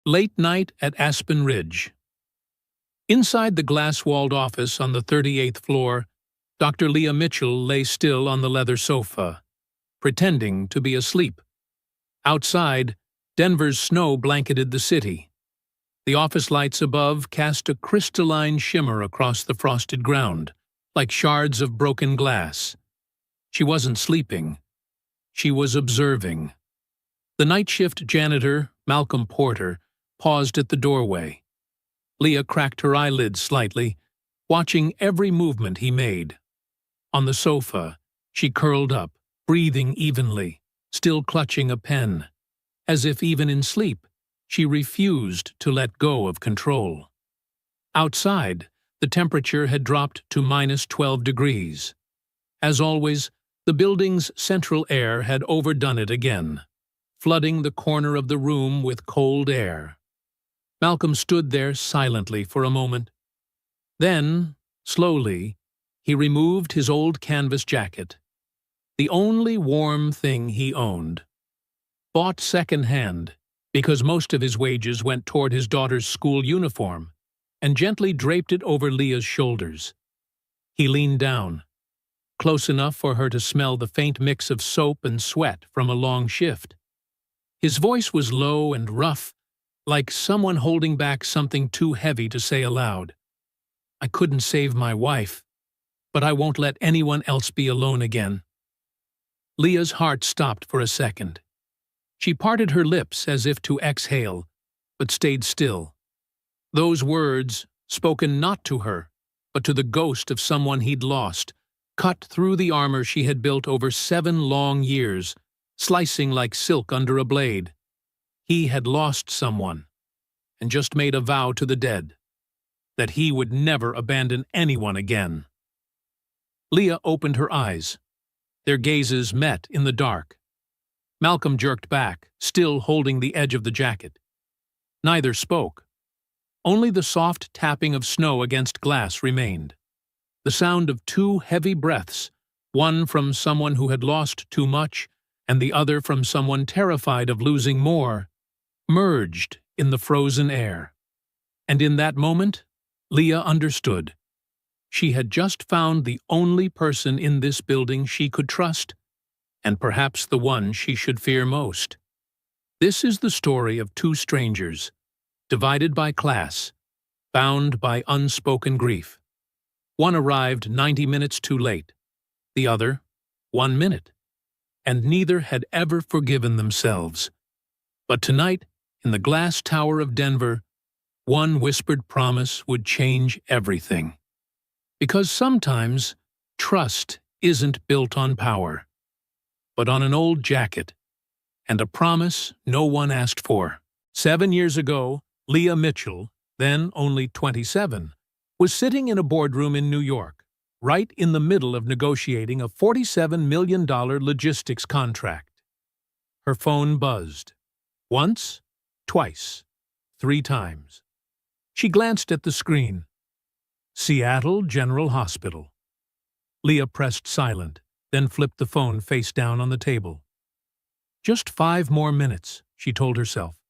Late night at Aspen Ridge. Inside the glass-walled office on the 38th floor, Dr. Leah Mitchell lay still on the leather sofa, pretending to be asleep. Outside, Denver's snow blanketed the city. The office lights above cast a crystalline shimmer across the frosted ground, like shards of broken glass. She wasn't sleeping. She was observing. The night shift janitor, Malcolm Porter, paused at the doorway. Leah cracked her eyelids slightly, watching every movement he made. On the sofa, she curled up, breathing evenly, still clutching a pen. As if even in sleep, she refused to let go of control. Outside, the temperature had dropped to -12 degrees. As always, the building's central air had overdone it again, flooding the corner of the room with cold air. Malcolm stood there silently for a moment. Then, slowly, he removed his old canvas jacket, the only warm thing he owned. Bought second-hand, because most of his wages went toward his daughter's school uniform, and gently draped it over Leah's shoulders. He leaned down, close enough for her to smell the faint mix of soap and sweat from a long shift. His voice was low and rough, like someone holding back something too heavy to say aloud. "I couldn't save my wife, but I won't let anyone else be alone again." Leah's heart stopped for a second. She parted her lips as if to exhale, but stayed still. Those words, spoken not to her, but to the ghost of someone he'd lost, cut through the armor she had built over 7 long years, slicing like silk under a blade. He had lost someone, and just made a vow to the dead, that he would never abandon anyone again. Leah opened her eyes. Their gazes met in the dark. Malcolm jerked back, still holding the edge of the jacket. Neither spoke. Only the soft tapping of snow against glass remained. The sound of 2 heavy breaths, one from someone who had lost too much, and the other from someone terrified of losing more, merged in the frozen air. And in that moment, Leah understood. She had just found the only person in this building she could trust, and perhaps the one she should fear most. This is the story of 2 strangers, divided by class, bound by unspoken grief. One arrived 90 minutes too late, the other 1 minute, and neither had ever forgiven themselves. But tonight, in the glass tower of Denver, one whispered promise would change everything. Because sometimes, trust isn't built on power, but on an old jacket, and a promise no one asked for. 7 years ago, Leah Mitchell, then only 27, was sitting in a boardroom in New York, right in the middle of negotiating a $47 million logistics contract. Her phone buzzed. Once, twice, 3 times. She glanced at the screen. Seattle General Hospital. Leah pressed silent, then flipped the phone face down on the table. Just 5 more minutes, she told herself.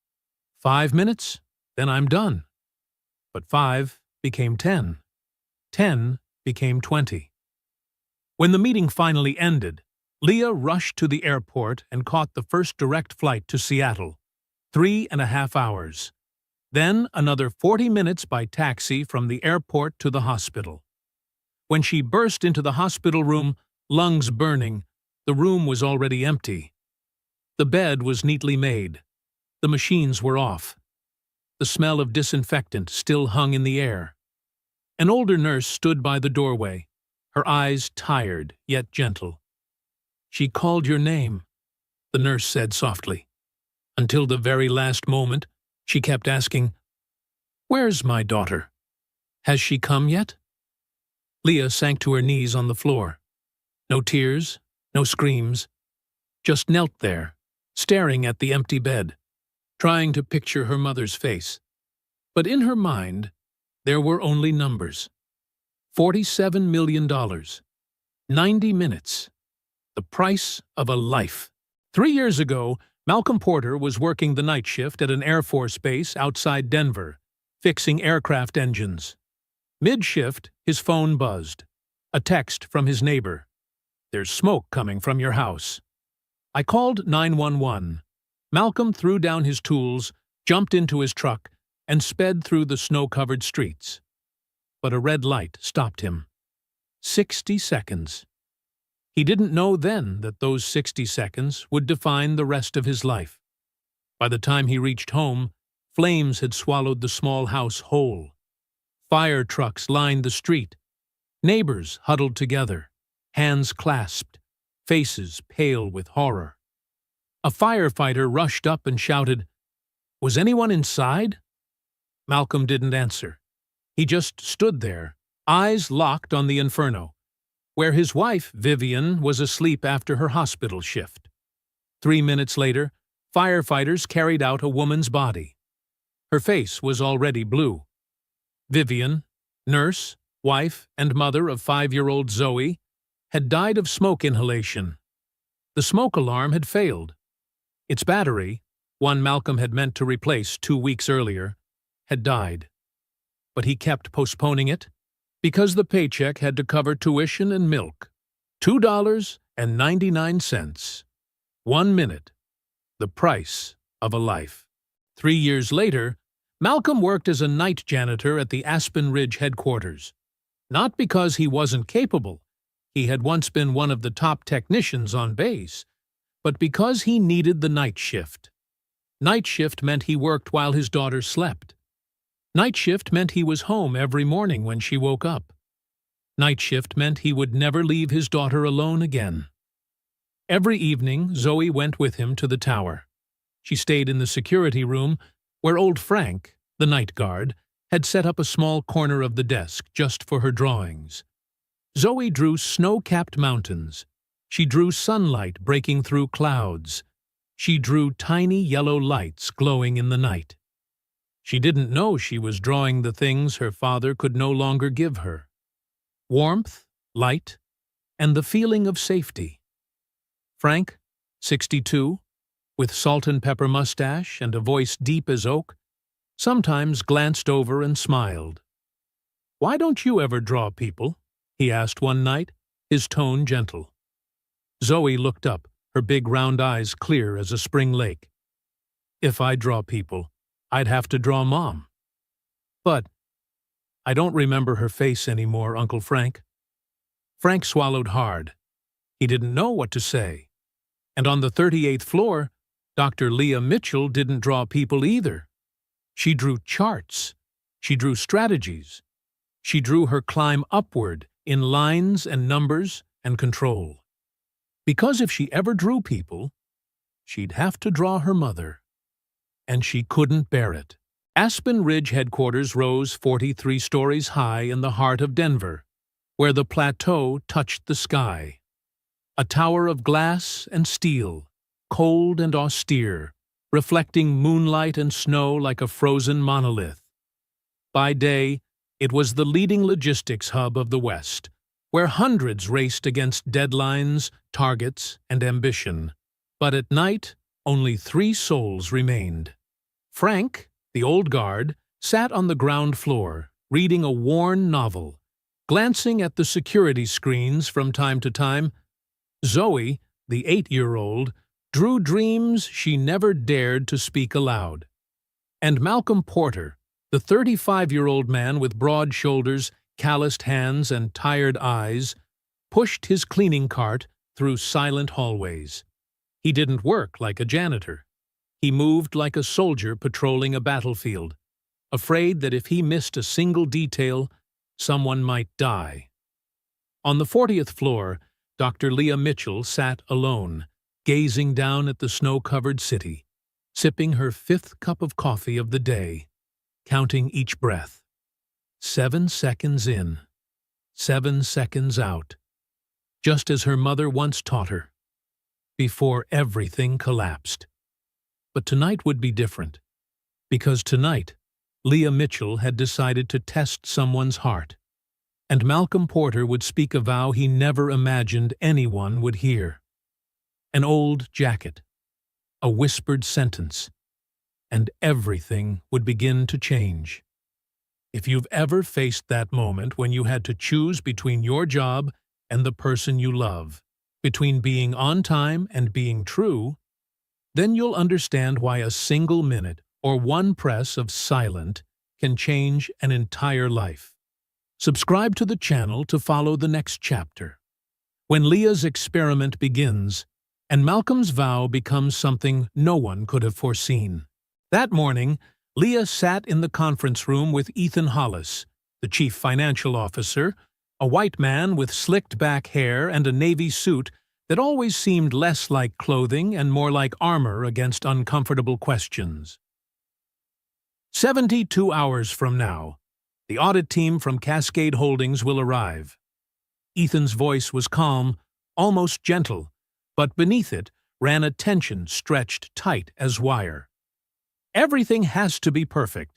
5 minutes, then I'm done. But 5 became 10. 10 became 20. When the meeting finally ended, Leah rushed to the airport and caught the first direct flight to Seattle, 3.5 hours. Then another 40 minutes by taxi from the airport to the hospital. When she burst into the hospital room, lungs burning, the room was already empty. The bed was neatly made. The machines were off. The smell of disinfectant still hung in the air. An older nurse stood by the doorway, her eyes tired yet gentle. "She called your name," the nurse said softly. Until the very last moment, she kept asking, "Where's my daughter? Has she come yet?" Leah sank to her knees on the floor. No tears, no screams, just knelt there, staring at the empty bed, trying to picture her mother's face. But in her mind, there were only numbers. $47 million. 90 minutes. The price of a life. 3 years ago, Malcolm Porter was working the night shift at an Air Force base outside Denver, fixing aircraft engines. Mid-shift, his phone buzzed. A text from his neighbor. "There's smoke coming from your house." I called 911. Malcolm threw down his tools, jumped into his truck, and sped through the snow-covered streets. But a red light stopped him. 60 seconds. He didn't know then that those 60 seconds would define the rest of his life. By the time he reached home, flames had swallowed the small house whole. Fire trucks lined the street. Neighbors huddled together, hands clasped, faces pale with horror. A firefighter rushed up and shouted, "Was anyone inside?" Malcolm didn't answer. He just stood there, eyes locked on the inferno, where his wife, Vivian, was asleep after her hospital shift. 3 minutes later, firefighters carried out a woman's body. Her face was already blue. Vivian, nurse, wife, and mother of 5-year-old Zoe, had died of smoke inhalation. The smoke alarm had failed. Its battery, one Malcolm had meant to replace 2 weeks earlier, had died. But he kept postponing it because the paycheck had to cover tuition and milk. $2.99. 1 minute. The price of a life. 3 years later, Malcolm worked as a night janitor at the Aspen Ridge headquarters. Not because he wasn't capable. He had once been one of the top technicians on base, but because he needed the night shift. Night shift meant he worked while his daughter slept. Night shift meant he was home every morning when she woke up. Night shift meant he would never leave his daughter alone again. Every evening, Zoe went with him to the tower. She stayed in the security room, where old Frank, the night guard, had set up a small corner of the desk just for her drawings. Zoe drew snow-capped mountains. She drew sunlight breaking through clouds. She drew tiny yellow lights glowing in the night. She didn't know she was drawing the things her father could no longer give her. Warmth, light, and the feeling of safety. Frank, 62, with salt and pepper mustache and a voice deep as oak, sometimes glanced over and smiled. "Why don't you ever draw people?" he asked one night, his tone gentle. Zoe looked up, her big round eyes clear as a spring lake. "If I draw people, I'd have to draw Mom." "But I don't remember her face anymore, Uncle Frank." Frank swallowed hard. He didn't know what to say. And on the 38th floor, Dr. Leah Mitchell didn't draw people either. She drew charts. She drew strategies. She drew her climb upward in lines and numbers and control. Because if she ever drew people, she'd have to draw her mother. And she couldn't bear it. Aspen Ridge headquarters rose 43 stories high in the heart of Denver, where the plateau touched the sky. A tower of glass and steel, cold and austere, reflecting moonlight and snow like a frozen monolith. By day, it was the leading logistics hub of the West, where hundreds raced against deadlines, targets, and ambition. But at night, only 3 souls remained. Frank, the old guard, sat on the ground floor, reading a worn novel, glancing at the security screens from time to time. Zoe, the 8-year-old, drew dreams she never dared to speak aloud. And Malcolm Porter, the 35-year-old man with broad shoulders, calloused hands, and tired eyes, pushed his cleaning cart through silent hallways. He didn't work like a janitor. He moved like a soldier patrolling a battlefield, afraid that if he missed a single detail, someone might die. On the 40th floor, Dr. Leah Mitchell sat alone, gazing down at the snow-covered city, sipping her 5th cup of coffee of the day, counting each breath. 7 seconds in, 7 seconds out, just as her mother once taught her, before everything collapsed. But tonight would be different, because tonight, Leah Mitchell had decided to test someone's heart, and Malcolm Porter would speak a vow he never imagined anyone would hear. An old jacket, a whispered sentence, and everything would begin to change. If you've ever faced that moment when you had to choose between your job and the person you love, between being on time and being true, then you'll understand why a single minute or one press of silent can change an entire life. Subscribe to the channel to follow the next chapter, when Leah's experiment begins and Malcolm's vow becomes something no one could have foreseen. That morning, Leah sat in the conference room with Ethan Hollis, the chief financial officer, a white man with slicked back hair and a navy suit that always seemed less like clothing and more like armor against uncomfortable questions. 72 hours from now, the audit team from Cascade Holdings will arrive. Ethan's voice was calm, almost gentle, but beneath it ran a tension stretched tight as wire. Everything has to be perfect.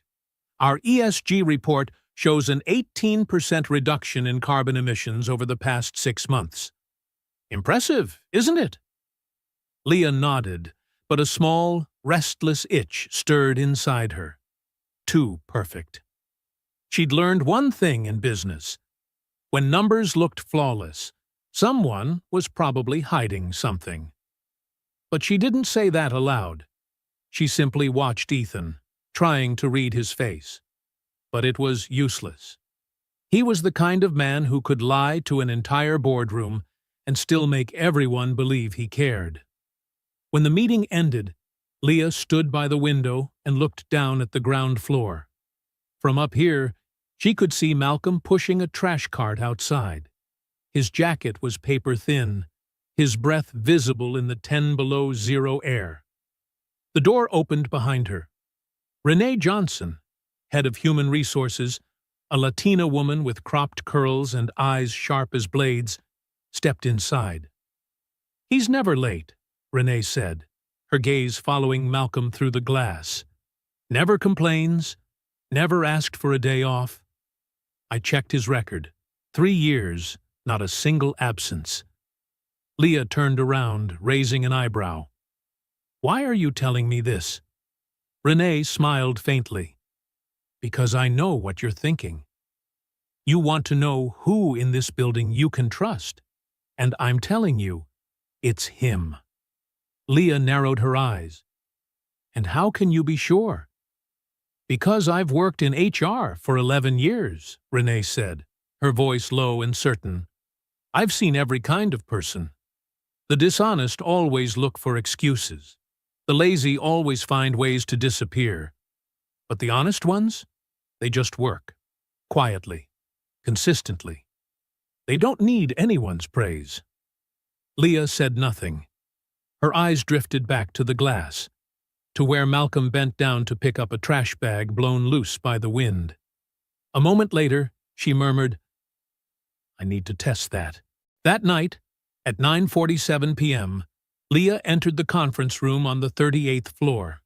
Our ESG report shows an 18% reduction in carbon emissions over the past 6 months. Impressive, isn't it? Leah nodded, but a small, restless itch stirred inside her. Too perfect. She'd learned one thing in business. When numbers looked flawless, someone was probably hiding something. But she didn't say that aloud. She simply watched Ethan, trying to read his face. But it was useless. He was the kind of man who could lie to an entire boardroom and still make everyone believe he cared. When the meeting ended, Leah stood by the window and looked down at the ground floor. From up here, she could see Malcolm pushing a trash cart outside. His jacket was paper-thin, his breath visible in the 10 below zero air. The door opened behind her. Renee Johnson, head of human resources, a Latina woman with cropped curls and eyes sharp as blades, stepped inside. "He's never late," Renee said, her gaze following Malcolm through the glass. "Never complains, never asked for a day off. I checked his record. 3 years, not a single absence." Leah turned around, raising an eyebrow. "Why are you telling me this?" Renee smiled faintly. "Because I know what you're thinking. You want to know who in this building you can trust. And I'm telling you, it's him." Leah narrowed her eyes. "And how can you be sure?" "Because I've worked in HR for 11 years, Renee said, her voice low and certain. "I've seen every kind of person. The dishonest always look for excuses. The lazy always find ways to disappear. But the honest ones? They just work. Quietly. Consistently. They don't need anyone's praise." Leah said nothing. Her eyes drifted back to the glass, to where Malcolm bent down to pick up a trash bag blown loose by the wind. A moment later, she murmured, "I need to test that." That night, at 9:47 p.m., Leah entered the conference room on the 38th floor.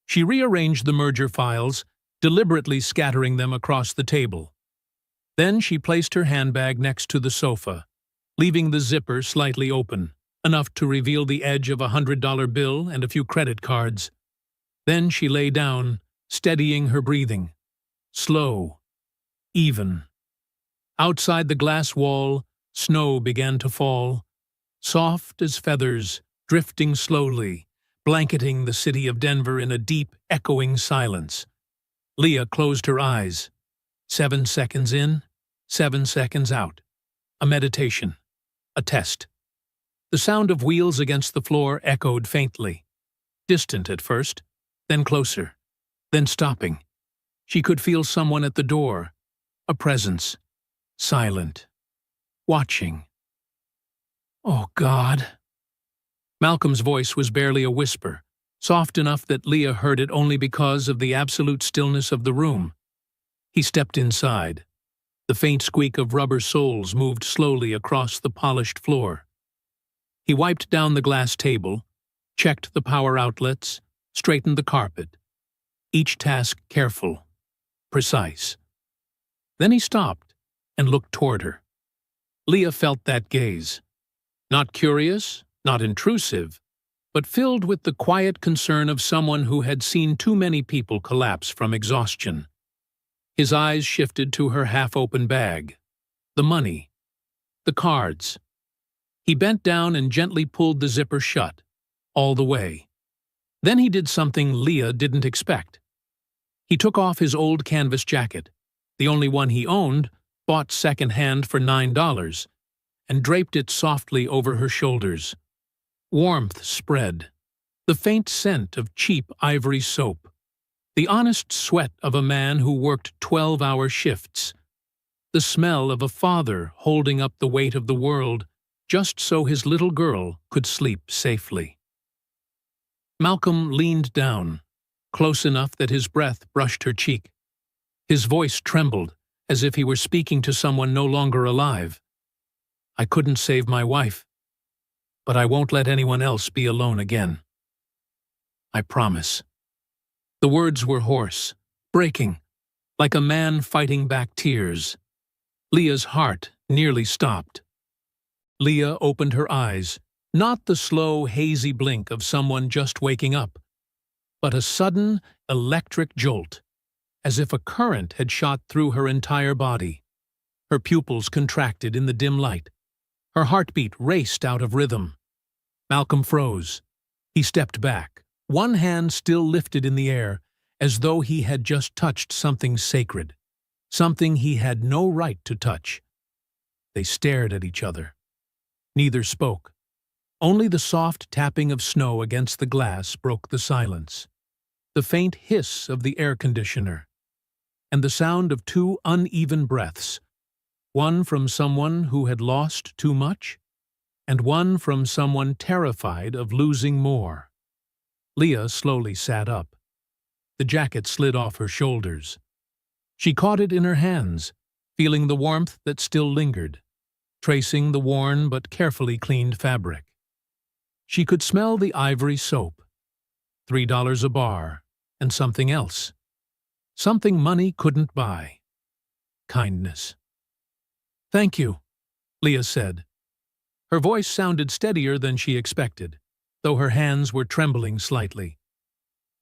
She rearranged the merger files, deliberately scattering them across the table. Then she placed her handbag next to the sofa, leaving the zipper slightly open, enough to reveal the edge of a $100 bill and a few credit cards. Then she lay down, steadying her breathing. Slow. Even. Outside the glass wall, snow began to fall, soft as feathers, drifting slowly, blanketing the city of Denver in a deep, echoing silence. Leah closed her eyes. 7 seconds in, 7 seconds out. A meditation. A test. The sound of wheels against the floor echoed faintly. Distant at first, then closer, then stopping. She could feel someone at the door. A presence. Silent. Watching. "Oh, God." Malcolm's voice was barely a whisper, soft enough that Leah heard it only because of the absolute stillness of the room. He stepped inside. The faint squeak of rubber soles moved slowly across the polished floor. He wiped down the glass table, checked the power outlets, straightened the carpet. Each task careful, precise. Then he stopped and looked toward her. Leah felt that gaze. Not curious, not intrusive, but filled with the quiet concern of someone who had seen too many people collapse from exhaustion. His eyes shifted to her half-open bag. The money. The cards. He bent down and gently pulled the zipper shut, all the way. Then he did something Leah didn't expect. He took off his old canvas jacket, the only one he owned, bought second-hand for $9, and draped it softly over her shoulders. Warmth spread, the faint scent of cheap ivory soap, the honest sweat of a man who worked 12-hour shifts, the smell of a father holding up the weight of the world just so his little girl could sleep safely. Malcolm leaned down, close enough that his breath brushed her cheek. His voice trembled, as if he were speaking to someone no longer alive. "I couldn't save my wife, but I won't let anyone else be alone again. I promise." The words were hoarse, breaking, like a man fighting back tears. Leah's heart nearly stopped. Leah opened her eyes, not the slow, hazy blink of someone just waking up, but a sudden, electric jolt, as if a current had shot through her entire body. Her pupils contracted in the dim light. Her heartbeat raced out of rhythm. Malcolm froze. He stepped back, one hand still lifted in the air, as though he had just touched something sacred, something he had no right to touch. They stared at each other. Neither spoke. Only the soft tapping of snow against the glass broke the silence, the faint hiss of the air conditioner, and the sound of two uneven breaths, one from someone who had lost too much, and one from someone terrified of losing more. Leah slowly sat up. The jacket slid off her shoulders. She caught it in her hands, feeling the warmth that still lingered, tracing the worn but carefully cleaned fabric. She could smell the ivory soap, $3 a bar, and something else. Something money couldn't buy. Kindness. "Thank you," Leah said. Her voice sounded steadier than she expected, though her hands were trembling slightly.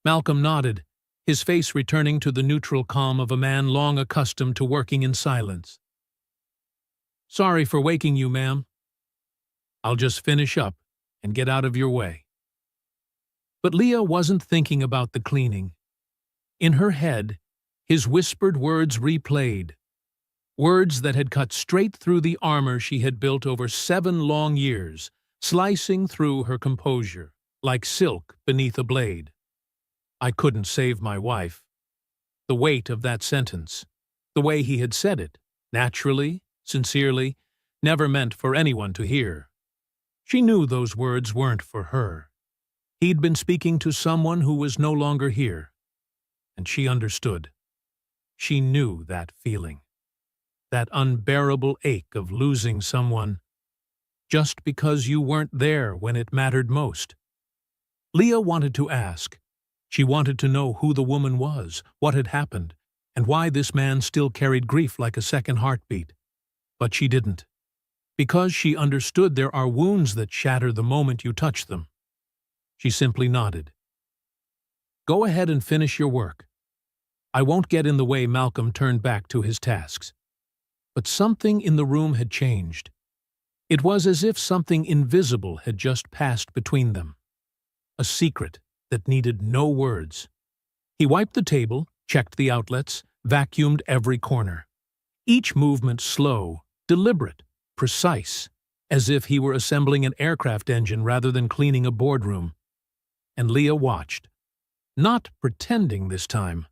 Malcolm nodded, his face returning to the neutral calm of a man long accustomed to working in silence. "Sorry for waking you, ma'am. I'll just finish up and get out of your way." But Leah wasn't thinking about the cleaning. In her head, his whispered words replayed, words that had cut straight through the armor she had built over 7 long years, slicing through her composure, like silk beneath a blade. "I couldn't save my wife." The weight of that sentence, the way he had said it, naturally, sincerely, never meant for anyone to hear. She knew those words weren't for her. He'd been speaking to someone who was no longer here, and she understood. She knew that feeling, that unbearable ache of losing someone just because you weren't there when it mattered most. Leah wanted to ask. She wanted to know who the woman was, what had happened, and why this man still carried grief like a second heartbeat. But she didn't, because she understood there are wounds that shatter the moment you touch them. She simply nodded. "Go ahead and finish your work. I won't get in the way." Malcolm turned back to his tasks. But something in the room had changed. It was as if something invisible had just passed between them. A secret that needed no words. He wiped the table, checked the outlets, vacuumed every corner. Each movement slow, deliberate, precise, as if he were assembling an aircraft engine rather than cleaning a boardroom. And Leah watched. Not pretending this time.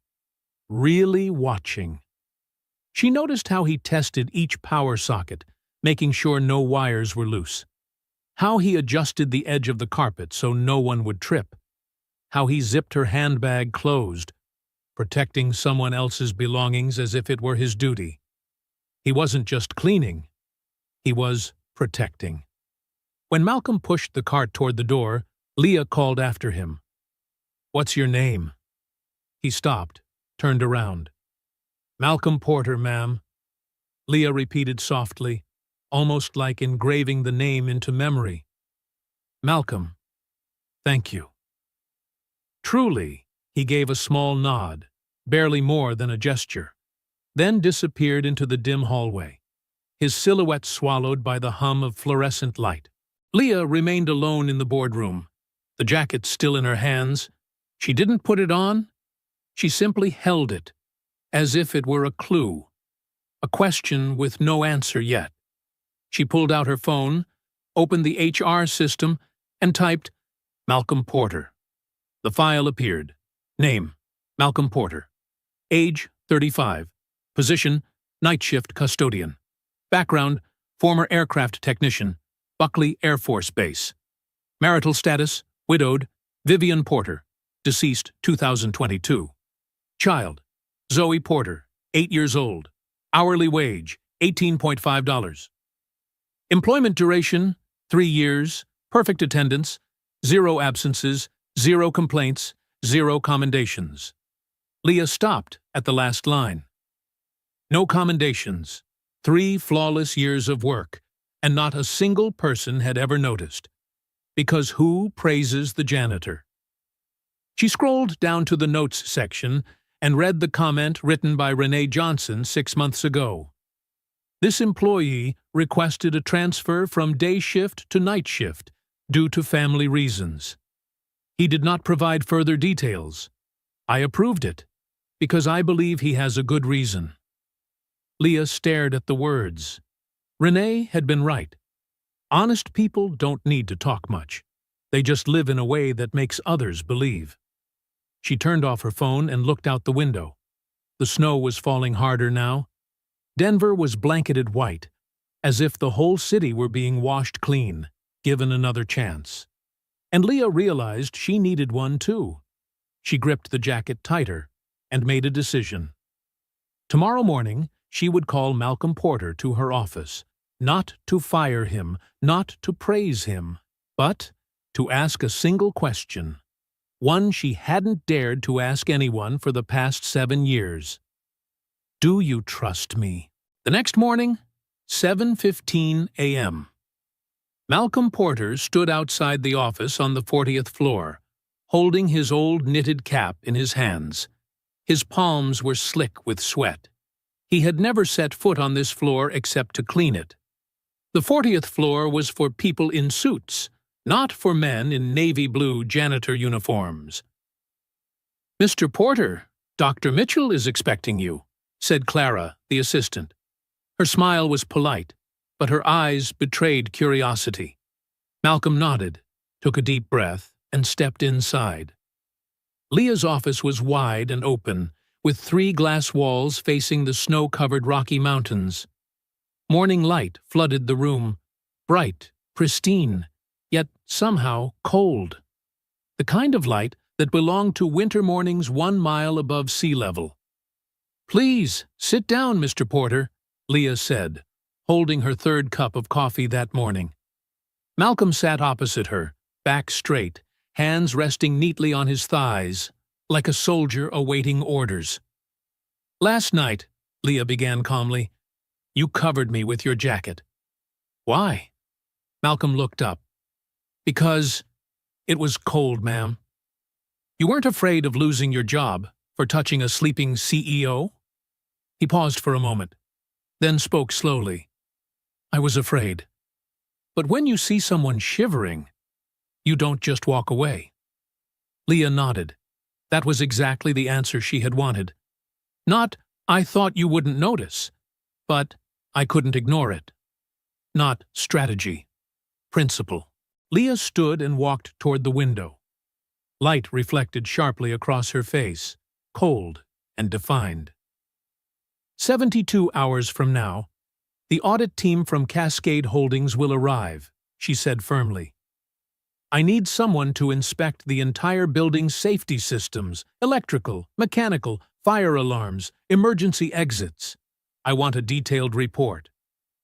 Really watching. She noticed how he tested each power socket, making sure no wires were loose. How he adjusted the edge of the carpet so no one would trip. How he zipped her handbag closed, protecting someone else's belongings as if it were his duty. He wasn't just cleaning. He was protecting. When Malcolm pushed the cart toward the door, Leah called after him. "What's your name?" He stopped, turned around. "Malcolm Porter, ma'am," Leah repeated softly, almost like engraving the name into memory. "Malcolm." Thank you. Truly, he gave a small nod, barely more than a gesture, then disappeared into the dim hallway, his silhouette swallowed by the hum of fluorescent light. Leah remained alone in the boardroom, the jacket still in her hands. She didn't put it on. She simply held it, as if it were a clue, a question with no answer yet. She pulled out her phone, opened the HR system, and typed, Malcolm Porter. The file appeared. Name, Malcolm Porter. Age, 35. Position, night shift custodian. Background, former aircraft technician, Buckley Air Force Base. Marital status, widowed, Vivian Porter. Deceased, 2022. Child, Zoe Porter, 8 years old. Hourly wage, $18.5. Employment duration, 3 years. Perfect attendance, 0 absences, 0 complaints, 0 commendations. Leah stopped at the last line. No commendations. 3 flawless years of work, and not a single person had ever noticed. Because who praises the janitor? She scrolled down to the notes section and read the comment written by Renee Johnson 6 months ago. This employee requested a transfer from day shift to night shift due to family reasons. He did not provide further details. I approved it, because I believe he has a good reason. Leah stared at the words. Renee had been right. Honest people don't need to talk much. They just live in a way that makes others believe. She turned off her phone and looked out the window. The snow was falling harder now. Denver was blanketed white, as if the whole city were being washed clean, given another chance. And Leah realized she needed one too. She gripped the jacket tighter and made a decision. Tomorrow morning, she would call Malcolm Porter to her office, not to fire him, not to praise him, but to ask a single question, one she hadn't dared to ask anyone for the past 7 years. Do you trust me? The next morning, 7:15 a.m. Malcolm Porter stood outside the office on the 40th floor, holding his old knitted cap in his hands. His palms were slick with sweat. He had never set foot on this floor except to clean it. The 40th floor was for people in suits, not for men in navy blue janitor uniforms. Mr. Porter, Dr. Mitchell is expecting you, said Clara, the assistant. Her smile was polite, but her eyes betrayed curiosity. Malcolm nodded, took a deep breath, and stepped inside. Leah's office was wide and open, with 3 glass walls facing the snow-covered Rocky Mountains. Morning light flooded the room, bright, pristine, yet somehow cold. The kind of light that belonged to winter mornings 1 mile above sea level. Please, sit down, Mr. Porter, Leah said, holding her 3rd cup of coffee that morning. Malcolm sat opposite her, back straight, hands resting neatly on his thighs, like a soldier awaiting orders. Last night, Leah began calmly, you covered me with your jacket. Why? Malcolm looked up. Because it was cold, ma'am. You weren't afraid of losing your job for touching a sleeping CEO? He paused for a moment, then spoke slowly. I was afraid. But when you see someone shivering, you don't just walk away. Leah nodded. That was exactly the answer she had wanted. Not, I thought you wouldn't notice, but I couldn't ignore it. Not strategy. Principle. Leah stood and walked toward the window. Light reflected sharply across her face, cold and defined. 72 hours from now, the audit team from Cascade Holdings will arrive, she said firmly. I need someone to inspect the entire building's safety systems, electrical, mechanical, fire alarms, emergency exits. I want a detailed report.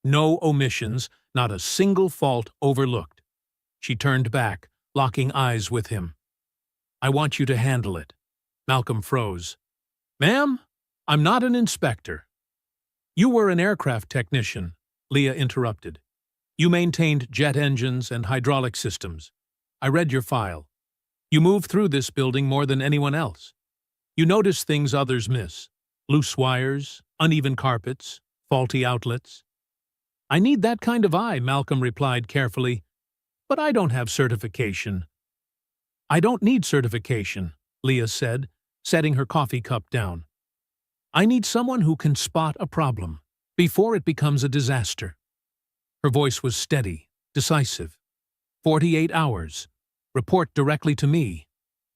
No omissions, not a single fault overlooked. She turned back, locking eyes with him. I want you to handle it. Malcolm froze. Ma'am, I'm not an inspector. You were an aircraft technician, Leah interrupted. You maintained jet engines and hydraulic systems. I read your file. You move through this building more than anyone else. You notice things others miss: loose wires, uneven carpets, faulty outlets. I need that kind of eye, Malcolm replied carefully, but I don't have certification. I don't need certification, Leah said, setting her coffee cup down. I need someone who can spot a problem before it becomes a disaster. Her voice was steady, decisive. 48 hours. Report directly to me.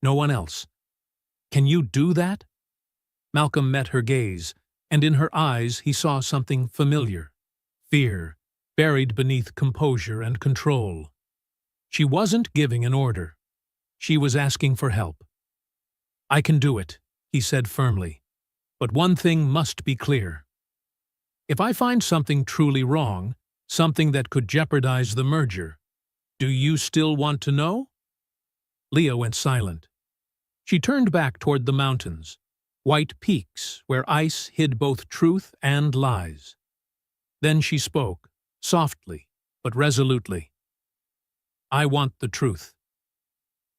No one else. Can you do that? Malcolm met her gaze, and in her eyes he saw something familiar. Fear, buried beneath composure and control. She wasn't giving an order. She was asking for help. I can do it, he said firmly. But one thing must be clear. If I find something truly wrong, something that could jeopardize the merger, do you still want to know? Leah went silent. She turned back toward the mountains, white peaks where ice hid both truth and lies. Then she spoke, softly but resolutely. I want the truth.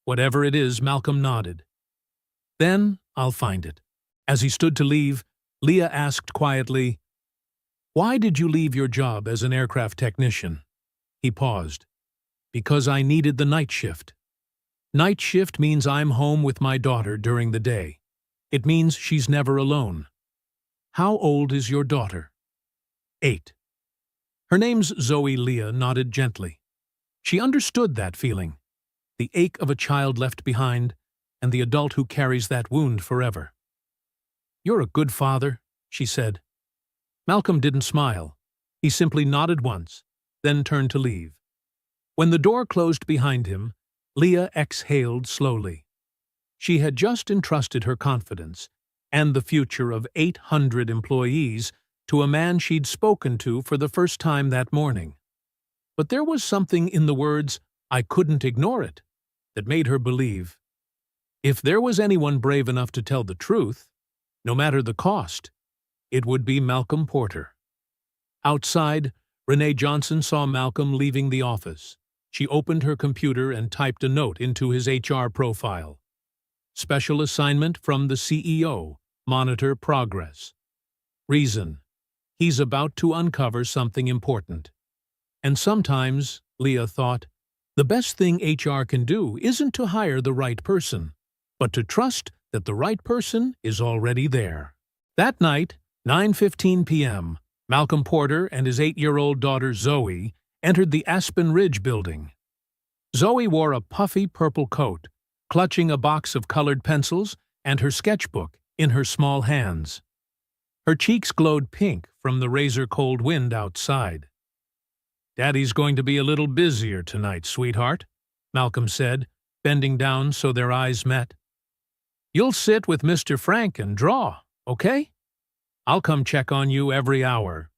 Whatever it is, Malcolm nodded. Then I'll find it. As he stood to leave, Leah asked quietly, Why did you leave your job as an aircraft technician? He paused. Because I needed the night shift. Night shift means I'm home with my daughter during the day. It means she's never alone. How old is your daughter? 8. Her name's Zoe. Leah nodded gently. She understood that feeling, the ache of a child left behind, and the adult who carries that wound forever. You're a good father, she said. Malcolm didn't smile. He simply nodded once, then turned to leave. When the door closed behind him, Leah exhaled slowly. She had just entrusted her confidence and the future of 800 employees to a man she'd spoken to for the first time that morning. But there was something in the words, I couldn't ignore it, that made her believe. If there was anyone brave enough to tell the truth, no matter the cost, it would be Malcolm Porter. Outside, Renee Johnson saw Malcolm leaving the office. She opened her computer and typed a note into his HR profile. Special assignment from the CEO. Monitor progress. Reason: he's about to uncover something important. And sometimes, Leah thought, the best thing HR can do isn't to hire the right person, but to trust that the right person is already there. That night, 9:15 p.m., Malcolm Porter and his 8-year-old daughter Zoe entered the Aspen Ridge building. Zoe wore a puffy purple coat, clutching a box of colored pencils and her sketchbook in her small hands. Her cheeks glowed pink from the razor-cold wind outside. Daddy's going to be a little busier tonight, sweetheart, Malcolm said, bending down so their eyes met. You'll sit with Mr. Frank and draw, okay? I'll come check on you every hour.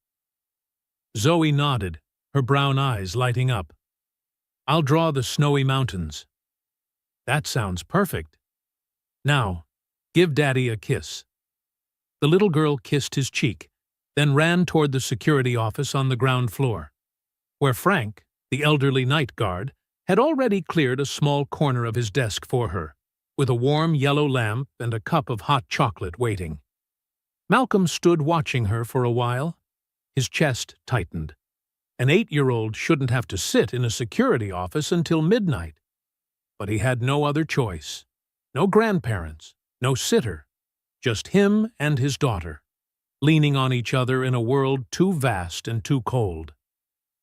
Zoe nodded, her brown eyes lighting up. I'll draw the snowy mountains. That sounds perfect. Now, give Daddy a kiss. The little girl kissed his cheek, then ran toward the security office on the ground floor, where Frank, the elderly night guard, had already cleared a small corner of his desk for her, with a warm yellow lamp and a cup of hot chocolate waiting. Malcolm stood watching her for a while. His chest tightened. An 8-year-old shouldn't have to sit in a security office until midnight. But he had no other choice. No grandparents, no sitter. Just him and his daughter, leaning on each other in a world too vast and too cold.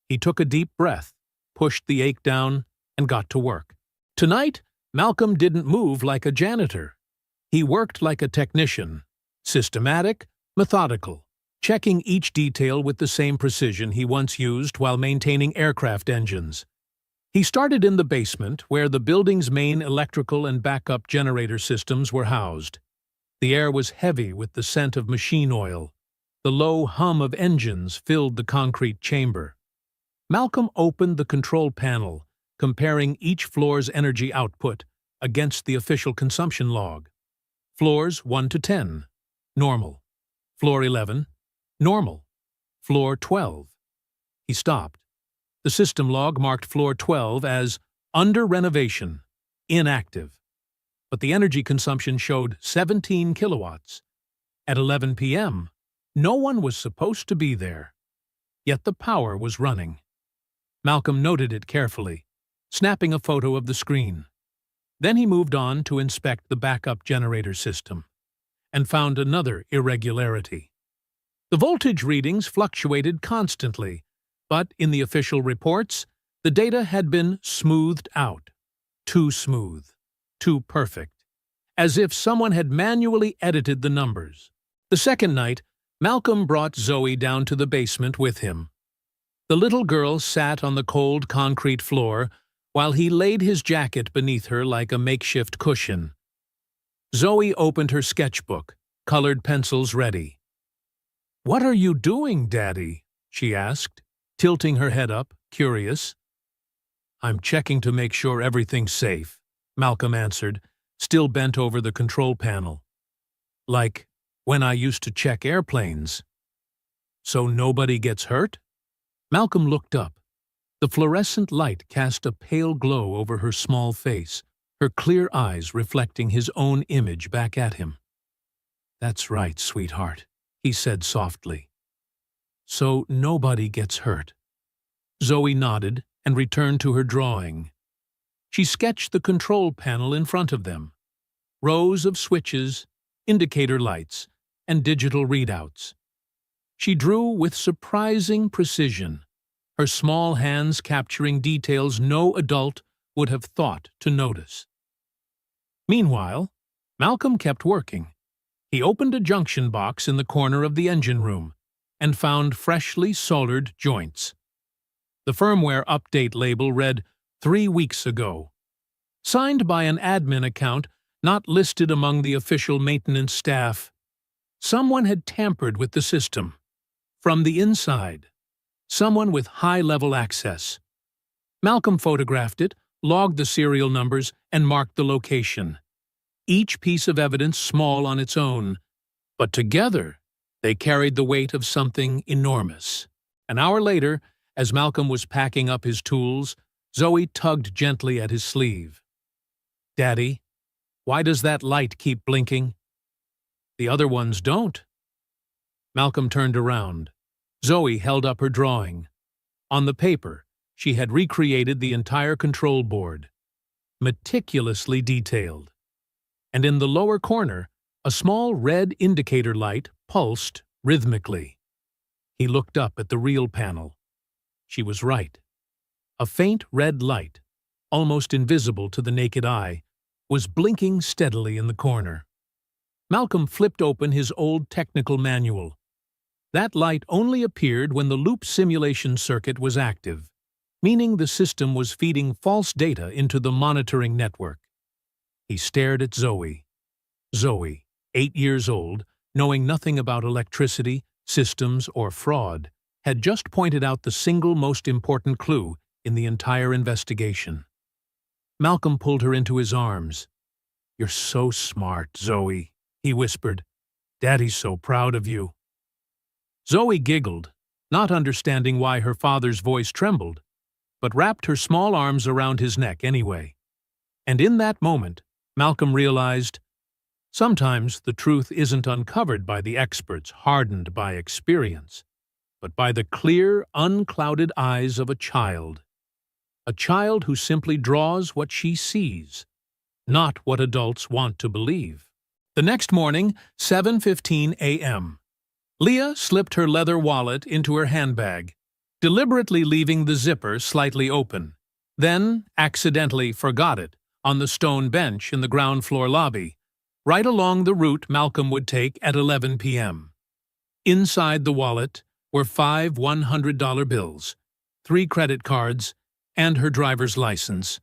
He took a deep breath, pushed the ache down, and got to work. Tonight, Malcolm didn't move like a janitor. He worked like a technician, systematic, methodical, checking each detail with the same precision he once used while maintaining aircraft engines. He started in the basement, where the building's main electrical and backup generator systems were housed. The air was heavy with the scent of machine oil. The low hum of engines filled the concrete chamber. Malcolm opened the control panel, comparing each floor's energy output against the official consumption log. Floors 1 to 10, normal. Floor 11, normal. Floor 12. He stopped. The system log marked floor 12 as under renovation, inactive. but the energy consumption showed 17 kilowatts. At 11 p.m., no one was supposed to be there, yet the power was running. Malcolm noted it carefully, snapping a photo of the screen. Then he moved on to inspect the backup generator system, and found another irregularity. The voltage readings fluctuated constantly, but in the official reports, the data had been smoothed out. Too smooth, too perfect, as if someone had manually edited the numbers. The second night, Malcolm brought Zoe down to the basement with him. The little girl sat on the cold concrete floor while he laid his jacket beneath her like a makeshift cushion. Zoe opened her sketchbook, colored pencils ready. "What are you doing, Daddy?" she asked, tilting her head up, curious. "I'm checking to make sure everything's safe," Malcolm answered, still bent over the control panel. "Like when I used to check airplanes." "So nobody gets hurt?" Malcolm looked up. The fluorescent light cast a pale glow over her small face, her clear eyes reflecting his own image back at him. "That's right, sweetheart," he said softly. "So nobody gets hurt." Zoe nodded and returned to her drawing. She sketched the control panel in front of them. Rows of switches, indicator lights, and digital readouts. She drew with surprising precision, her small hands capturing details no adult would have thought to notice. Meanwhile, Malcolm kept working. He opened a junction box in the corner of the engine room and found freshly soldered joints. The firmware update label read 3 weeks ago. Signed by an admin account not listed among the official maintenance staff. Someone had tampered with the system. From the inside. Someone with high-level access. Malcolm photographed it, logged the serial numbers, and marked the location. Each piece of evidence small on its own, but together they carried the weight of something enormous. An hour later, as Malcolm was packing up his tools, Zoe tugged gently at his sleeve. "Daddy, why does that light keep blinking?" "The other ones don't." Malcolm turned around. Zoe held up her drawing. On the paper, she had recreated the entire control board, meticulously detailed. And in the lower corner, a small red indicator light pulsed rhythmically. He looked up at the real panel. She was right. A faint red light, almost invisible to the naked eye, was blinking steadily in the corner. Malcolm flipped open his old technical manual. That light only appeared when the loop simulation circuit was active, meaning the system was feeding false data into the monitoring network. He stared at Zoe. Zoe, 8 years old, knowing nothing about electricity, systems, or fraud, had just pointed out the single most important clue in the entire investigation. Malcolm pulled her into his arms. "You're so smart, Zoe," he whispered. "Daddy's so proud of you." Zoe giggled, not understanding why her father's voice trembled, but wrapped her small arms around his neck anyway. And in that moment, Malcolm realized, sometimes the truth isn't uncovered by the experts hardened by experience, but by the clear, unclouded eyes of a child who simply draws what she sees, not what adults want to believe. The next morning, 7:15 a.m., Leah slipped her leather wallet into her handbag, deliberately leaving the zipper slightly open, then accidentally forgot it on the stone bench in the ground floor lobby, right along the route Malcolm would take at 11 p.m. Inside the wallet were 5 $100 bills, 3 credit cards, and her driver's license,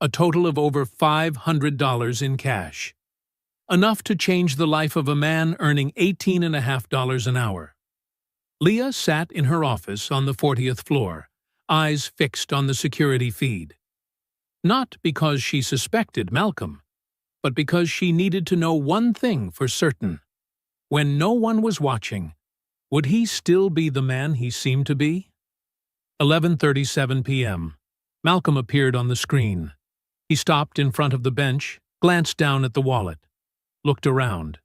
a total of over $500 in cash. Enough to change the life of a man earning $18.50 an hour. Leah sat in her office on the 40th floor, eyes fixed on the security feed. Not because she suspected Malcolm, but because she needed to know one thing for certain. When no one was watching, would he still be the man he seemed to be? 11:37 p.m. Malcolm appeared on the screen. He stopped in front of the bench, glanced down at the wallet, looked around.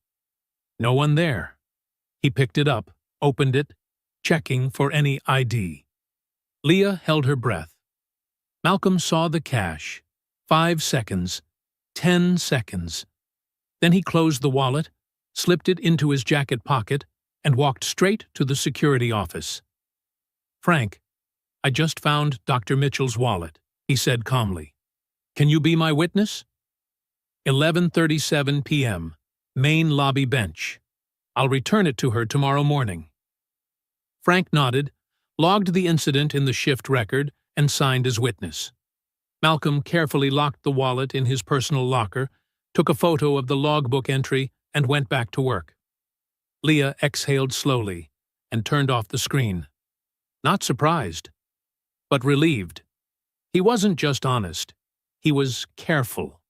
No one there. He picked it up, opened it, checking for any ID. Leah held her breath. Malcolm saw the cash. 5 seconds. 10 seconds. Then he closed the wallet, slipped it into his jacket pocket, and walked straight to the security office. "Frank, I just found Dr. Mitchell's wallet," he said calmly. "Can you be my witness?" 11:37 p.m. Main lobby bench. "I'll return it to her tomorrow morning." Frank nodded, logged the incident in the shift record, and signed as witness. Malcolm carefully locked the wallet in his personal locker, took a photo of the logbook entry, and went back to work. Leah exhaled slowly and turned off the screen. Not surprised, but relieved. He wasn't just honest. He was careful.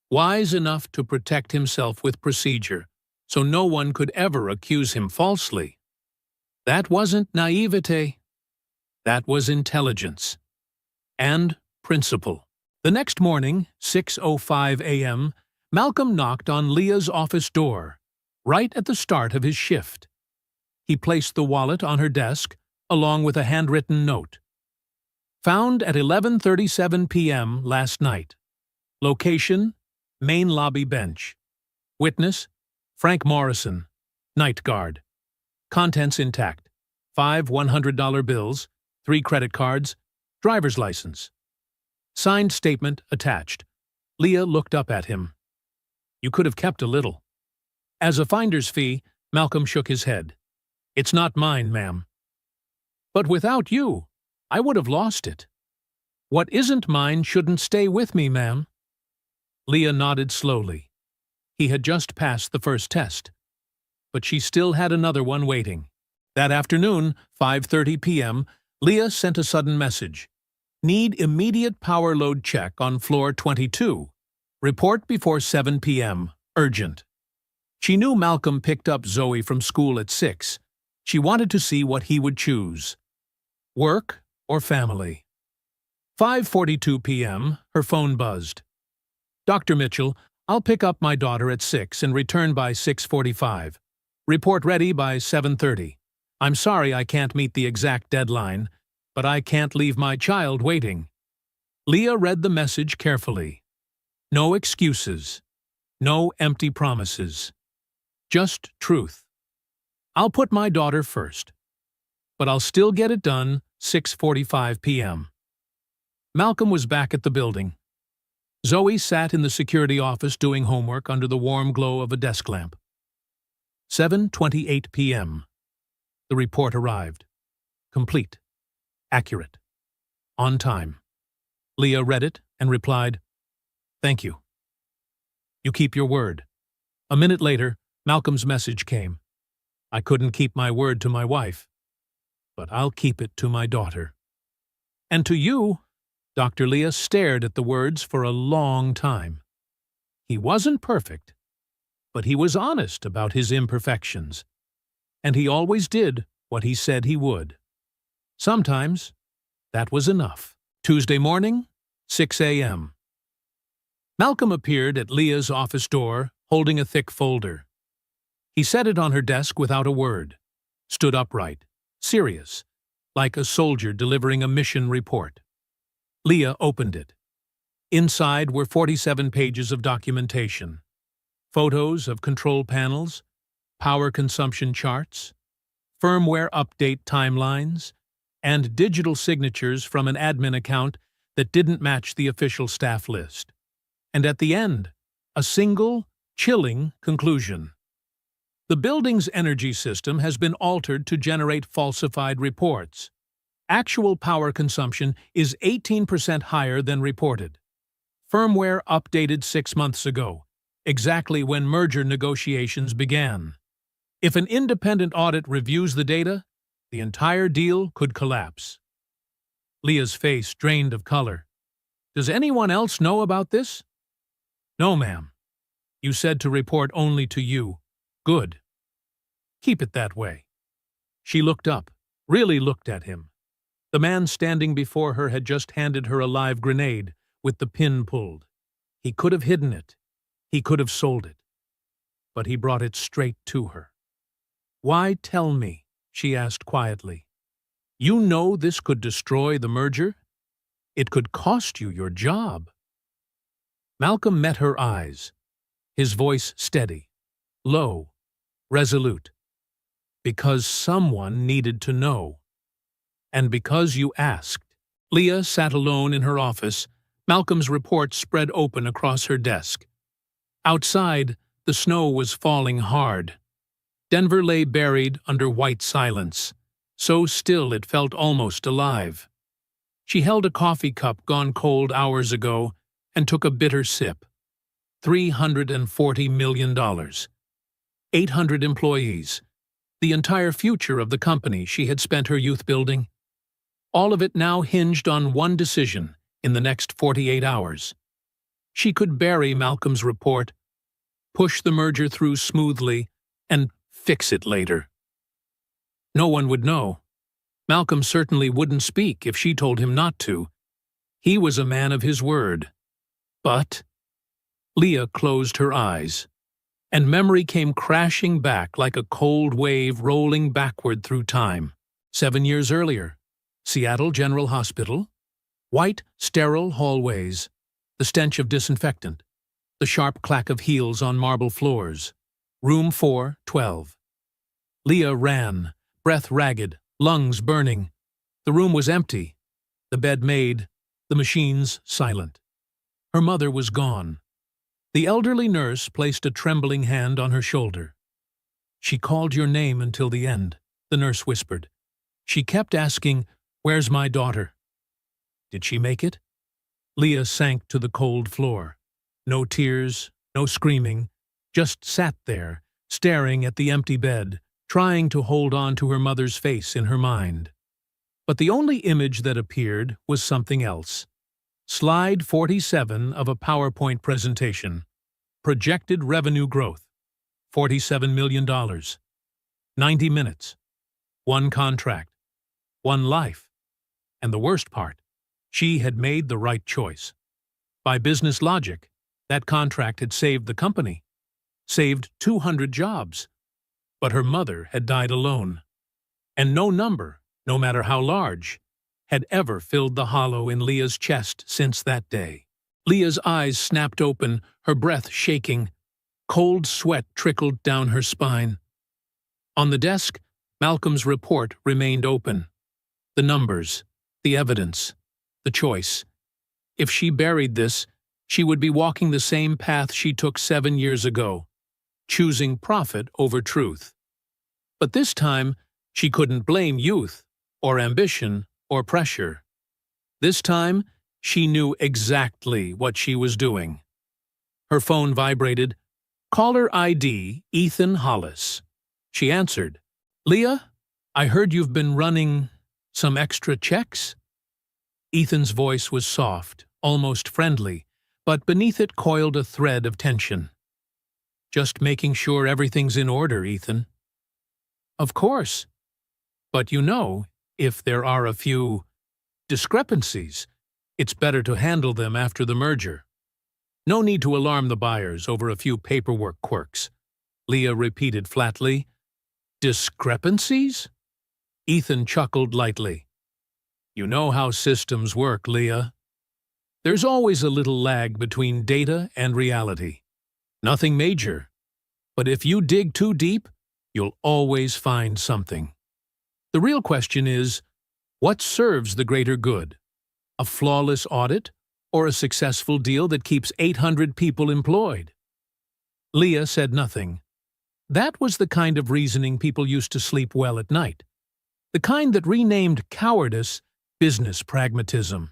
Wise enough to protect himself with procedure, so no one could ever accuse him falsely. That wasn't naivete. That was intelligence. And principle. The next morning, 6:05 a.m., Malcolm knocked on Leah's office door, right at the start of his shift. He placed the wallet on her desk, along with a handwritten note. Found at 11:37 p.m. last night. Location: main lobby bench. Witness: Frank Morrison, night guard. Contents intact: 5 $100 bills, 3 credit cards, driver's license. Signed statement attached. Leah looked up at him. "You could have kept a little." As a finder's fee, Malcolm shook his head. "It's not mine, ma'am." "But without you, I would have lost it." "What isn't mine shouldn't stay with me, ma'am." Leah nodded slowly. He had just passed the first test. But she still had another one waiting. That afternoon, 5:30 p.m., Leah sent a sudden message. "Need immediate power load check on floor 22. Report before 7 p.m. Urgent." She knew Malcolm picked up Zoe from school at 6. She wanted to see what he would choose. Work or family? 5:42 p.m., her phone buzzed. "Dr. Mitchell, I'll pick up my daughter at 6 and return by 6:45. Report ready by 7:30. I'm sorry I can't meet the exact deadline, but I can't leave my child waiting." Leah read the message carefully. No excuses. No empty promises. Just truth. "I'll put my daughter first, but I'll still get it done 6:45 p.m. Malcolm was back at the building. Zoe sat in the security office doing homework under the warm glow of a desk lamp. 7:28 p.m. The report arrived. Complete. Accurate. On time. Leah read it and replied, "Thank you. You keep your word." A minute later, Malcolm's message came. "I couldn't keep my word to my wife, but I'll keep it to my daughter." "And to you." Dr. Leah stared at the words for a long time. He wasn't perfect, but he was honest about his imperfections. And he always did what he said he would. Sometimes that was enough. Tuesday morning, 6 a.m. Malcolm appeared at Leah's office door, holding a thick folder. He set it on her desk without a word, stood upright, serious, like a soldier delivering a mission report. Leah opened it. Inside were 47 pages of documentation. Photos of control panels, power consumption charts, firmware update timelines, and digital signatures from an admin account that didn't match the official staff list. And at the end, a single, chilling conclusion. The building's energy system has been altered to generate falsified reports. Actual power consumption is 18% higher than reported. Firmware updated 6 months ago, exactly when merger negotiations began. If an independent audit reviews the data, the entire deal could collapse. Leah's face drained of color. "Does anyone else know about this?" "No, ma'am. You said to report only to you. Good. Keep it that way." She looked up, really looked at him. The man standing before her had just handed her a live grenade with the pin pulled. He could have hidden it. He could have sold it. But he brought it straight to her. "Why tell me?" she asked quietly. "You know this could destroy the merger? It could cost you your job." Malcolm met her eyes, his voice steady, low, resolute. "Because someone needed to know. And because you asked." Leah sat alone in her office, Malcolm's report spread open across her desk. Outside, the snow was falling hard. Denver lay buried under white silence, so still it felt almost alive. She held a coffee cup gone cold hours ago and took a bitter sip. $340 million. 800 employees. The entire future of the company she had spent her youth building. All of it now hinged on one decision in the next 48 hours. She could bury Malcolm's report, push the merger through smoothly, and fix it later. No one would know. Malcolm certainly wouldn't speak if she told him not to. He was a man of his word. But Leah closed her eyes, and memory came crashing back like a cold wave rolling backward through time. 7 years earlier, Seattle General Hospital, white, sterile hallways, the stench of disinfectant, the sharp clack of heels on marble floors. Room 412. Leah ran, breath ragged, lungs burning. The room was empty, the bed made, the machines silent. Her mother was gone. The elderly nurse placed a trembling hand on her shoulder. "She called your name until the end," the nurse whispered. "She kept asking, 'Where's my daughter?'" "Did she make it?" Leah sank to the cold floor. No tears, no screaming, just sat there, staring at the empty bed, trying to hold on to her mother's face in her mind. But the only image that appeared was something else. Slide 47 of a PowerPoint presentation. Projected revenue growth. $47 million. 90 minutes. One contract. One life. And the worst part, she had made the right choice. By business logic, that contract had saved the company. Saved 200 jobs. But her mother had died alone. And no number, no matter how large, had ever filled the hollow in Leah's chest since that day. Leah's eyes snapped open, her breath shaking. Cold sweat trickled down her spine. On the desk, Malcolm's report remained open. The numbers, the evidence, the choice. If she buried this, she would be walking the same path she took 7 years ago, choosing profit over truth. But this time, she couldn't blame youth, or ambition, or pressure. This time, she knew exactly what she was doing. Her phone vibrated. "Caller ID, Ethan Hollis." She answered. "Leah, I heard you've been running some extra checks?" Ethan's voice was soft, almost friendly, but beneath it coiled a thread of tension. "Just making sure everything's in order, Ethan." "Of course. But you know, if there are a few discrepancies, it's better to handle them after the merger. No need to alarm the buyers over a few paperwork quirks," Leah repeated flatly. "Discrepancies?" Ethan chuckled lightly. "You know how systems work, Leah. There's always a little lag between data and reality. Nothing major. But if you dig too deep, you'll always find something. The real question is, what serves the greater good? A flawless audit, or a successful deal that keeps 800 people employed?" Leah said nothing. That was the kind of reasoning people used to sleep well at night. The kind that renamed cowardice business pragmatism.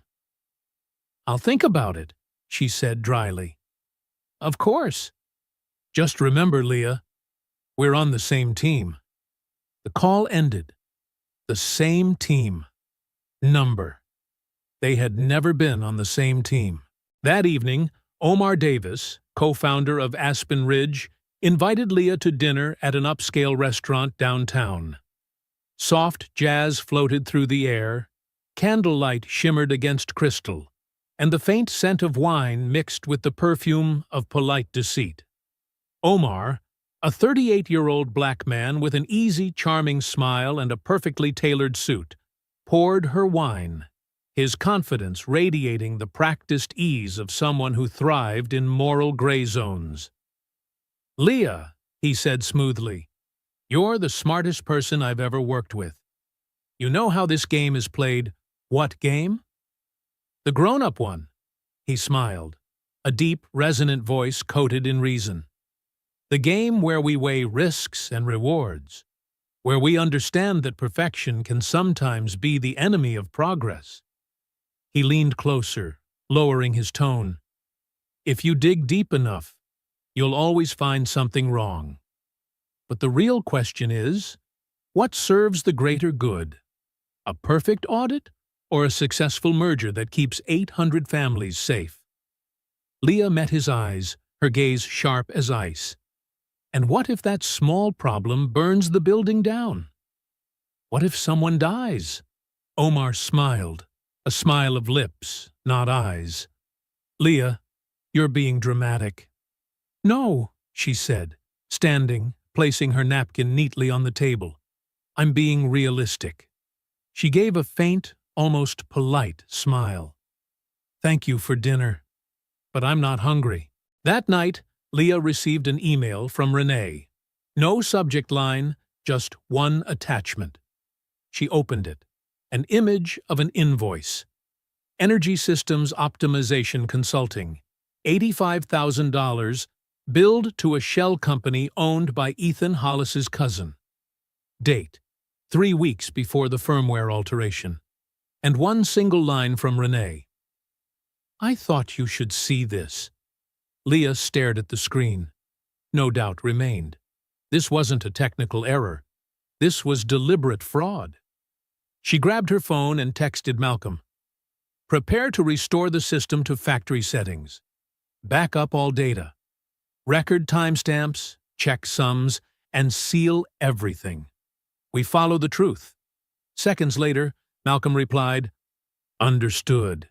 "I'll think about it," she said dryly. "Of course. Just remember, Leah, we're on the same team." The call ended. The same team. Number. They had never been on the same team. That evening, Omar Davis, co-founder of Aspen Ridge, invited Leah to dinner at an upscale restaurant downtown. Soft jazz floated through the air, candlelight shimmered against crystal, and the faint scent of wine mixed with the perfume of polite deceit. Omar, a 38-year-old black man with an easy, charming smile and a perfectly tailored suit, poured her wine, his confidence radiating the practiced ease of someone who thrived in moral gray zones. "Leah," he said smoothly, "you're the smartest person I've ever worked with. You know how this game is played. What game?" "The grown-up one," he smiled, a deep, resonant voice coated in reason. "The game where we weigh risks and rewards, where we understand that perfection can sometimes be the enemy of progress." He leaned closer, lowering his tone. "If you dig deep enough, you'll always find something wrong. But the real question is, what serves the greater good? A perfect audit or a successful merger that keeps 800 families safe?" Leah met his eyes, her gaze sharp as ice. "And what if that small problem burns the building down? What if someone dies?" Omar smiled, a smile of lips, not eyes. "Leah, you're being dramatic." "No," she said, standing, placing her napkin neatly on the table. "I'm being realistic." She gave a faint, almost polite smile. "Thank you for dinner, but I'm not hungry." That night, Leah received an email from Renee. No subject line, just one attachment. She opened it. An image of an invoice. Energy Systems Optimization Consulting, $85,000, billed to a shell company owned by Ethan Hollis's cousin. Date: 3 weeks before the firmware alteration. And one single line from Renee. "I thought you should see this." Leah stared at the screen. No doubt remained. This wasn't a technical error. This was deliberate fraud. She grabbed her phone and texted Malcolm. "Prepare to restore the system to factory settings. Back up all data. Record timestamps, check sums, and seal everything. We follow the truth." Seconds later, Malcolm replied, "Understood."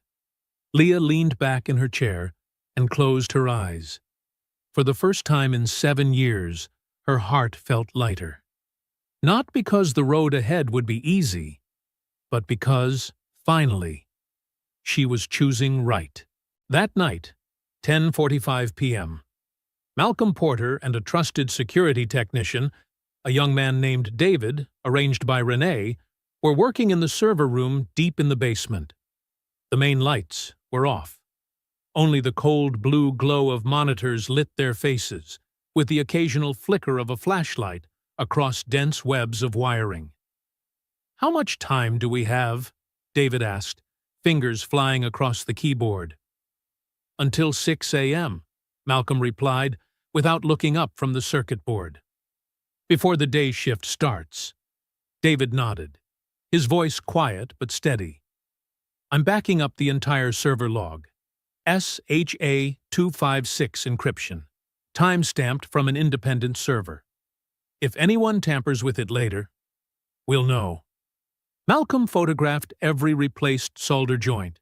Leah leaned back in her chair and closed her eyes. For the first time in 7 years, her heart felt lighter. Not because the road ahead would be easy, but because, finally, she was choosing right. That night, 10:45 p.m., Malcolm Porter and a trusted security technician, a young man named David, arranged by Renee, were working in the server room deep in the basement. The main lights were off. Only the cold blue glow of monitors lit their faces, with the occasional flicker of a flashlight across dense webs of wiring. "How much time do we have?" David asked, fingers flying across the keyboard. "Until 6 a.m., Malcolm replied, without looking up from the circuit board. "Before the day shift starts." David nodded, his voice quiet but steady. "I'm backing up the entire server log. SHA-256 encryption, time-stamped from an independent server. If anyone tampers with it later, we'll know." Malcolm photographed every replaced solder joint,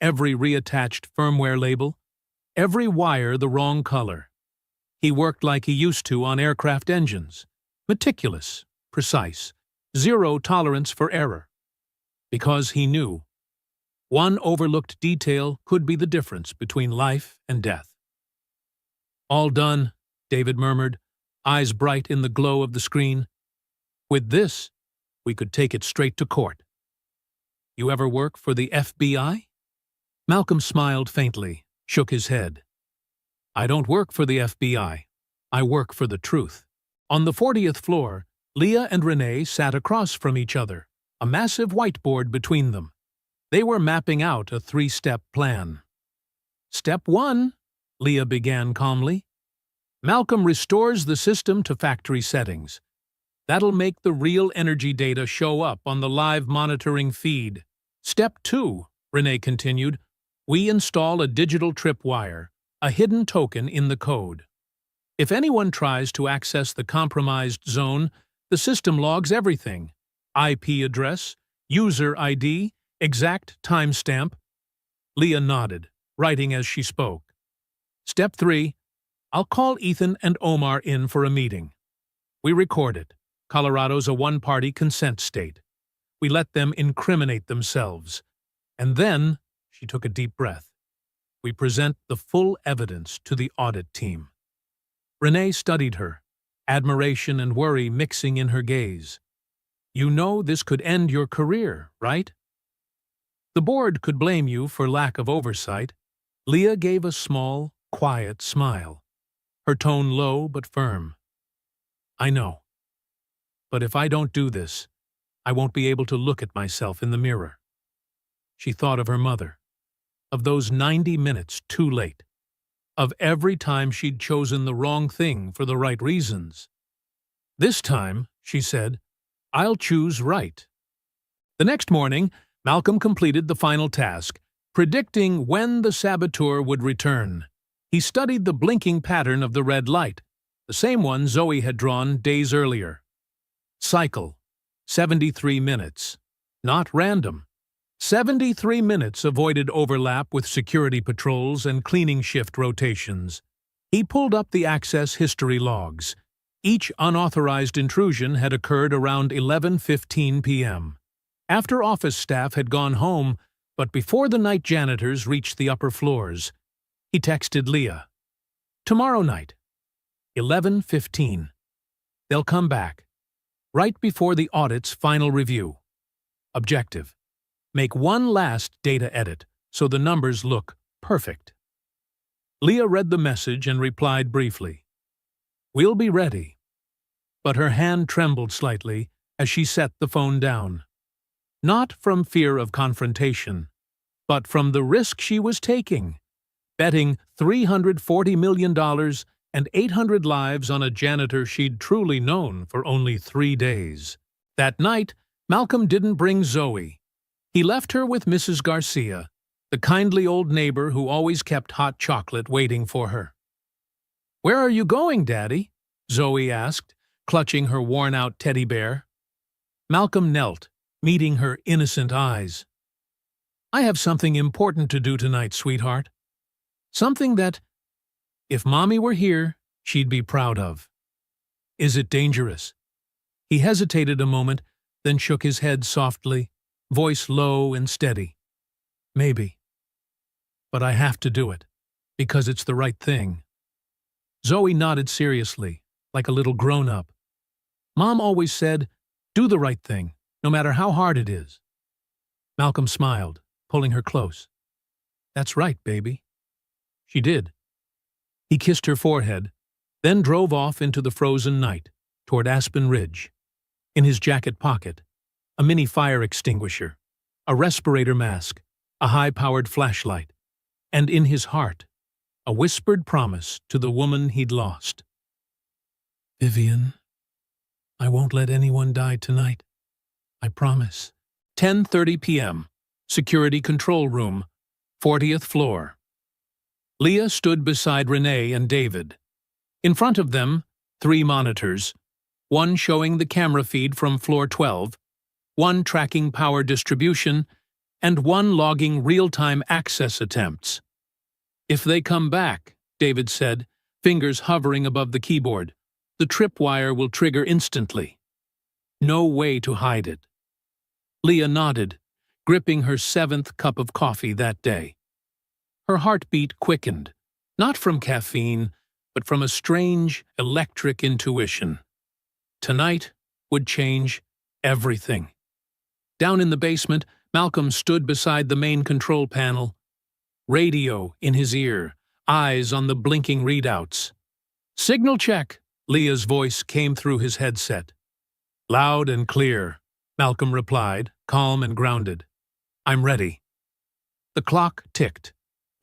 every reattached firmware label, every wire the wrong color. He worked like he used to on aircraft engines, meticulous, precise, zero tolerance for error. Because he knew one overlooked detail could be the difference between life and death. "All done," David murmured, eyes bright in the glow of the screen. "With this, we could take it straight to court." "You ever work for the FBI?" Malcolm smiled faintly, shook his head. "I don't work for the FBI. I work for the truth." On the 40th floor, Leah and Renee sat across from each other, a massive whiteboard between them. They were mapping out a 3-step plan. "Step 1, Leah began calmly. "Malcolm restores the system to factory settings. That'll make the real energy data show up on the live monitoring feed. Step 2, Renee continued, "we install a digital tripwire, a hidden token in the code. If anyone tries to access the compromised zone, the system logs everything: IP address, user ID, exact timestamp. Leah nodded, writing as she spoke. Step 3. I'll call Ethan and Omar in for a meeting. We record it. Colorado's a one-party consent state. We let them incriminate themselves. And then, she took a deep breath, we present the full evidence to the audit team. Renee studied her, admiration and worry mixing in her gaze. You know this could end your career, right? The board could blame you for lack of oversight. Leah gave a small, quiet smile, her tone low but firm. I know. But if I don't do this, I won't be able to look at myself in the mirror. She thought of her mother, of those 90 minutes too late, of every time she'd chosen the wrong thing for the right reasons. This time, she said, I'll choose right. The next morning, Malcolm completed the final task, predicting when the saboteur would return. He studied the blinking pattern of the red light, the same one Zoe had drawn days earlier. Cycle, 73 minutes. Not random. 73 minutes avoided overlap with security patrols and cleaning shift rotations. He pulled up the access history logs. Each unauthorized intrusion had occurred around 11:15 p.m. After office staff had gone home, but before the night janitors reached the upper floors. He texted Leah. Tomorrow night, 11:15. They'll come back, right before the audit's final review. Objective. Make one last data edit so the numbers look perfect. Leah read the message and replied briefly. We'll be ready. But her hand trembled slightly as she set the phone down. Not from fear of confrontation, but from the risk she was taking, betting $340 million and 800 lives on a janitor she'd truly known for only 3 days. That night, Malcolm didn't bring Zoe. He left her with Mrs. Garcia, the kindly old neighbor who always kept hot chocolate waiting for her. Where are you going, Daddy? Zoe asked, clutching her worn-out teddy bear. Malcolm knelt, meeting her innocent eyes. I have something important to do tonight, sweetheart. Something that, if Mommy were here, she'd be proud of. Is it dangerous? He hesitated a moment, then shook his head softly, voice low and steady. Maybe. But I have to do it, because it's the right thing. Zoe nodded seriously, like a little grown-up. Mom always said, do the right thing, no matter how hard it is. Malcolm smiled, pulling her close. That's right, baby. She did. He kissed her forehead, then drove off into the frozen night, toward Aspen Ridge. In his jacket pocket, a mini fire extinguisher, a respirator mask, a high-powered flashlight, and in his heart, a whispered promise to the woman he'd lost. Vivian, I won't let anyone die tonight. I promise. 10:30 p.m. Security control room, 40th floor. Leah stood beside Renee and David. In front of them, 3 monitors, one showing the camera feed from floor 12, one tracking power distribution, and one logging real-time access attempts. If they come back, David said, fingers hovering above the keyboard, the tripwire will trigger instantly. No way to hide it. Leah nodded, gripping her 7th cup of coffee that day. Her heartbeat quickened, not from caffeine, but from a strange, electric intuition. Tonight would change everything. Down in the basement, Malcolm stood beside the main control panel, radio in his ear, eyes on the blinking readouts. Signal check, Leah's voice came through his headset. Loud and clear, Malcolm replied, calm and grounded. I'm ready. The clock ticked.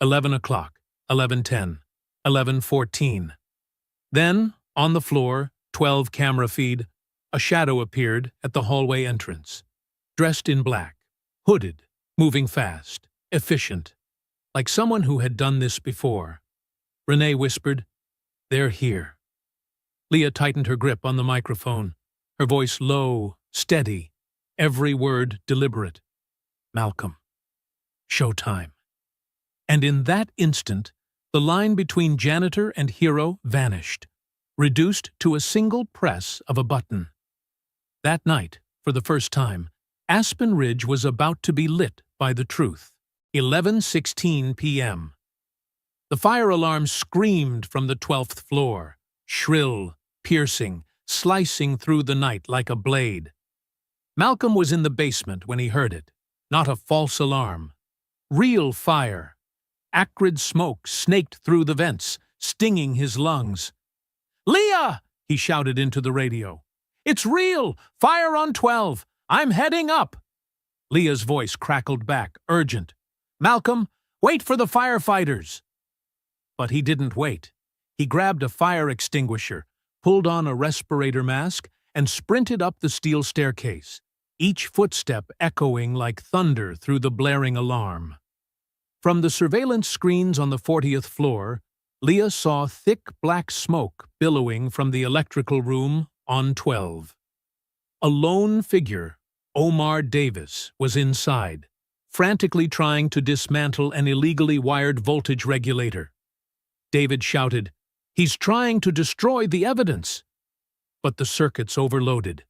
11 o'clock, 11:10, 11:14. Then, on the floor, 12 camera feed, a shadow appeared at the hallway entrance. Dressed in black, hooded, moving fast, efficient, like someone who had done this before. Renee whispered, They're here. Leah tightened her grip on the microphone, her voice low, steady, every word deliberate. Malcolm. Showtime. And in that instant, the line between janitor and hero vanished, reduced to a single press of a button. That night, for the first time, Aspen Ridge was about to be lit by the truth. 11:16 p.m. The fire alarm screamed from the 12th floor, shrill, piercing, slicing through the night like a blade. Malcolm was in the basement when he heard it. Not a false alarm. Real fire. Acrid smoke snaked through the vents, stinging his lungs. "Leah!" he shouted into the radio. "It's real! Fire on 12! I'm heading up!" Leah's voice crackled back, urgent. "Malcolm, wait for the firefighters!" But he didn't wait. He grabbed a fire extinguisher, pulled on a respirator mask, and sprinted up the steel staircase, each footstep echoing like thunder through the blaring alarm. From the surveillance screens on the 40th floor, Leah saw thick black smoke billowing from the electrical room on 12. A lone figure, Omar Davis, was inside, frantically trying to dismantle an illegally wired voltage regulator. David shouted, "He's trying to destroy the evidence!" But the circuit's overloaded.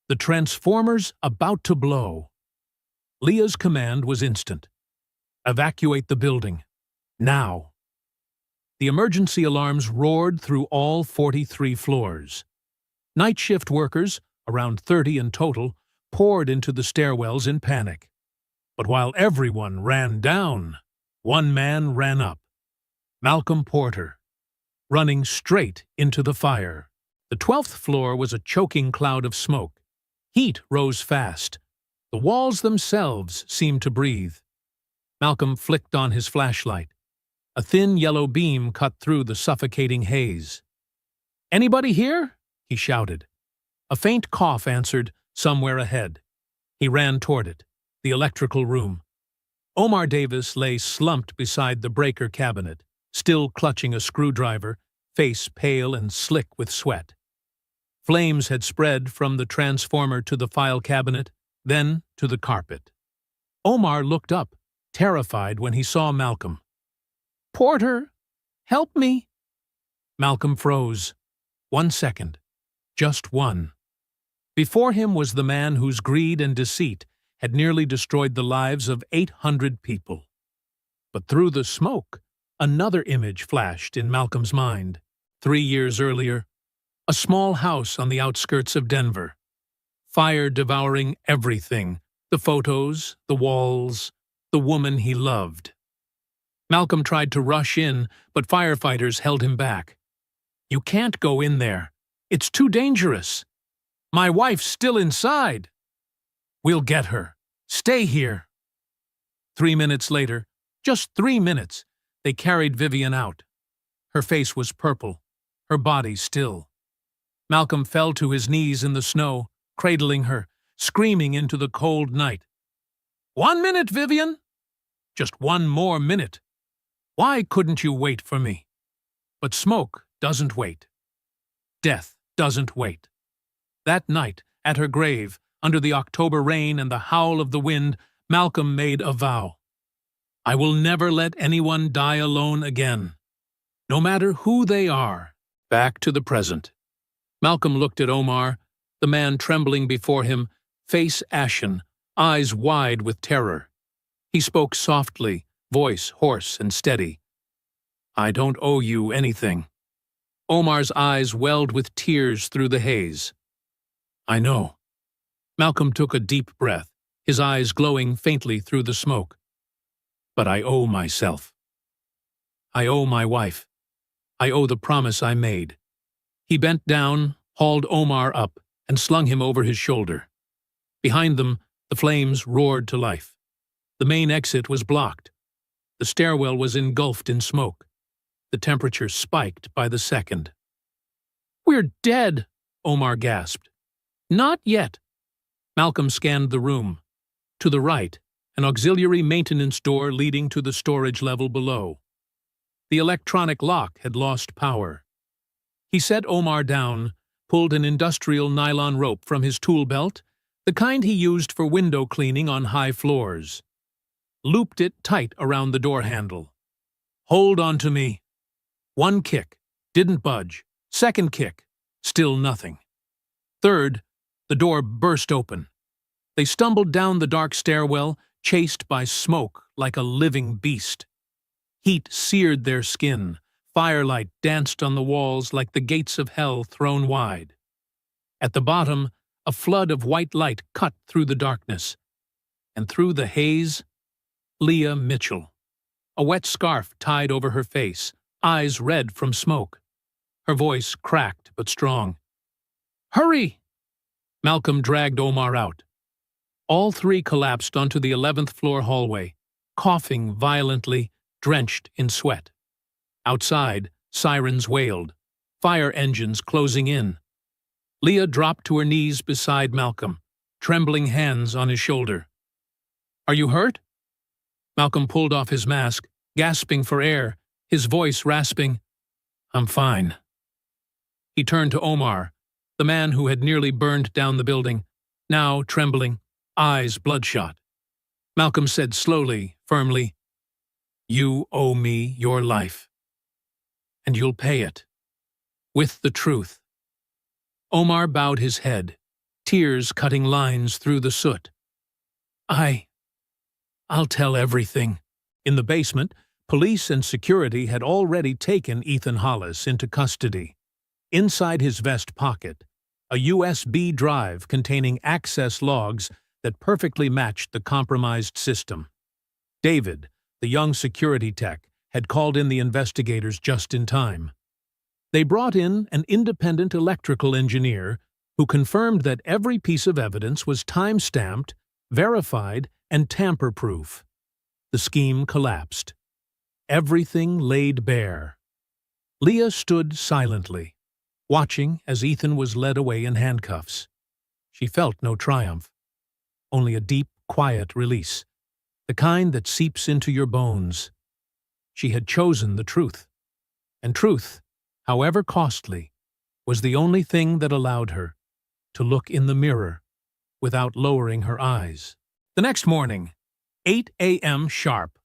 The transformer's about to blow. Leah's command was instant. "Evacuate the building. Now." The emergency alarms roared through all 43 floors. Night shift workers, around 30 in total, poured into the stairwells in panic. But while everyone ran down, one man ran up. Malcolm Porter, running straight into the fire. The 12th floor was a choking cloud of smoke. Heat rose fast. The walls themselves seemed to breathe. Malcolm flicked on his flashlight. A thin yellow beam cut through the suffocating haze. "Anybody here?" he shouted. A faint cough answered, somewhere ahead. He ran toward it, the electrical room. Omar Davis lay slumped beside the breaker cabinet, still clutching a screwdriver, face pale and slick with sweat. Flames had spread from the transformer to the file cabinet, then to the carpet. Omar looked up, terrified when he saw Malcolm. "Porter, help me!" Malcolm froze. 1 second. Just one. Before him was the man whose greed and deceit had nearly destroyed the lives of 800 people. But through the smoke, another image flashed in Malcolm's mind. 3 years earlier, a small house on the outskirts of Denver. Fire devouring everything, the photos, the walls, the woman he loved. Malcolm tried to rush in, but firefighters held him back. "You can't go in there. It's too dangerous. My wife's still inside." "We'll get her. Stay here." 3 minutes later, just 3 minutes, they carried Vivian out. Her face was purple, her body still. Malcolm fell to his knees in the snow, cradling her, screaming into the cold night. "1 minute, Vivian! Just 1 more minute. Why couldn't you wait for me?" But smoke doesn't wait. Death doesn't wait. That night, at her grave, under the October rain and the howl of the wind, Malcolm made a vow. "I will never let anyone die alone again, no matter who they are." Back to the present. Malcolm looked at Omar, the man trembling before him, face ashen, eyes wide with terror. He spoke softly, voice hoarse and steady. "I don't owe you anything." Omar's eyes welled with tears through the haze. "I know." Malcolm took a deep breath, his eyes glowing faintly through the smoke. "But I owe myself. I owe my wife. I owe the promise I made." He bent down, hauled Omar up, and slung him over his shoulder. Behind them, the flames roared to life. The main exit was blocked. The stairwell was engulfed in smoke. The temperature spiked by the second. "We're dead," Omar gasped. "Not yet." Malcolm scanned the room. To the right, an auxiliary maintenance door leading to the storage level below. The electronic lock had lost power. He set Omar down, pulled an industrial nylon rope from his tool belt, the kind he used for window cleaning on high floors. Looped it tight around the door handle. Hold on to me. One kick. Didn't budge. Second kick. Still nothing. Third, the door burst open. They stumbled down the dark stairwell, chased by smoke like a living beast. Heat seared their skin. Firelight danced on the walls like the gates of hell thrown wide. At the bottom, a flood of white light cut through the darkness. And through the haze, Leah Mitchell. A wet scarf tied over her face, eyes red from smoke. Her voice cracked but strong. "Hurry!" Malcolm dragged Omar out. All three collapsed onto the 11th floor hallway, coughing violently, drenched in sweat. Outside, sirens wailed, fire engines closing in. Leah dropped to her knees beside Malcolm, trembling hands on his shoulder. "Are you hurt?" Malcolm pulled off his mask, gasping for air, his voice rasping. "I'm fine." He turned to Omar, the man who had nearly burned down the building, now trembling, eyes bloodshot. Malcolm said slowly, firmly, "You owe me your life. And you'll pay it. With the truth." Omar bowed his head, tears cutting lines through the soot. I'll tell everything." In the basement, police and security had already taken Ethan Hollis into custody. Inside his vest pocket, a USB drive containing access logs that perfectly matched the compromised system. David, the young security tech, had called in the investigators just in time. They brought in an independent electrical engineer who confirmed that every piece of evidence was time-stamped, verified, and tamper-proof. The scheme collapsed. Everything laid bare. Leah stood silently, watching as Ethan was led away in handcuffs. She felt no triumph, only a deep, quiet release, the kind that seeps into your bones. She had chosen the truth, and truth, however costly, was the only thing that allowed her to look in the mirror without lowering her eyes. The next morning, 8 a.m. sharp.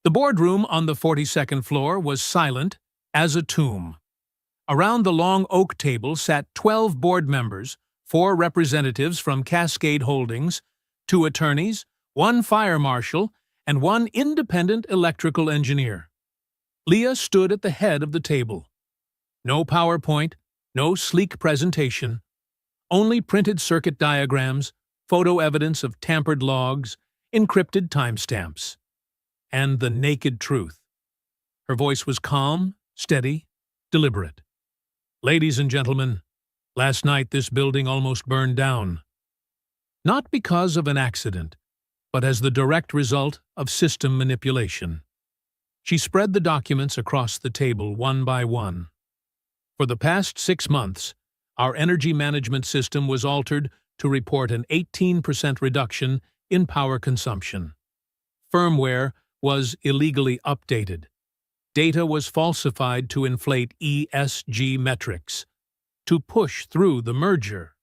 The boardroom on the 42nd floor was silent as a tomb. Around the long oak table sat 12 board members, 4 representatives from Cascade Holdings, 2 attorneys, 1 fire marshal, and 1 independent electrical engineer. Leah stood at the head of the table. No PowerPoint, no sleek presentation, only printed circuit diagrams, photo evidence of tampered logs, encrypted timestamps, and the naked truth. Her voice was calm, steady, deliberate. "Ladies and gentlemen, last night this building almost burned down. Not because of an accident, but as the direct result of system manipulation." She spread the documents across the table one by one. For the past 6 months, our energy management system was altered to report an 18% reduction in power consumption. Firmware was illegally updated. Data was falsified to inflate ESG metrics, to push through the merger.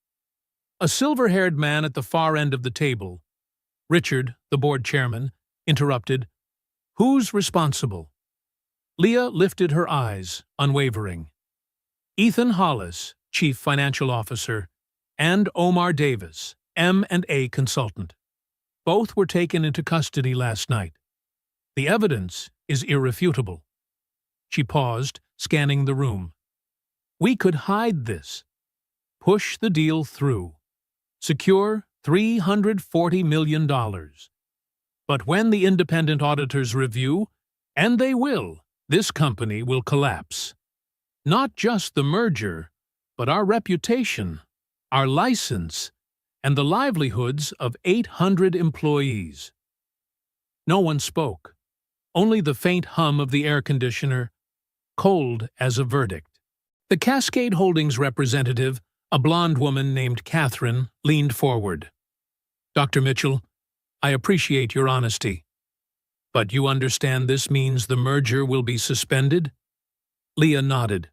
A silver-haired man at the far end of the table, Richard, the board chairman, interrupted, "Who's responsible?" Leah lifted her eyes, unwavering. "Ethan Hollis, Chief Financial Officer, and Omar Davis, M&A consultant. Both were taken into custody last night. The evidence is irrefutable." She paused, scanning the room. "We could hide this. Push the deal through. Secure $340 million. But when the independent auditors review, and they will, this company will collapse. Not just the merger, but our reputation, our license, and the livelihoods of 800 employees." No one spoke, only the faint hum of the air conditioner, cold as a verdict. The Cascade Holdings representative, a blonde woman named Catherine, leaned forward. "Dr. Mitchell, I appreciate your honesty. But you understand this means the merger will be suspended?" Leah nodded.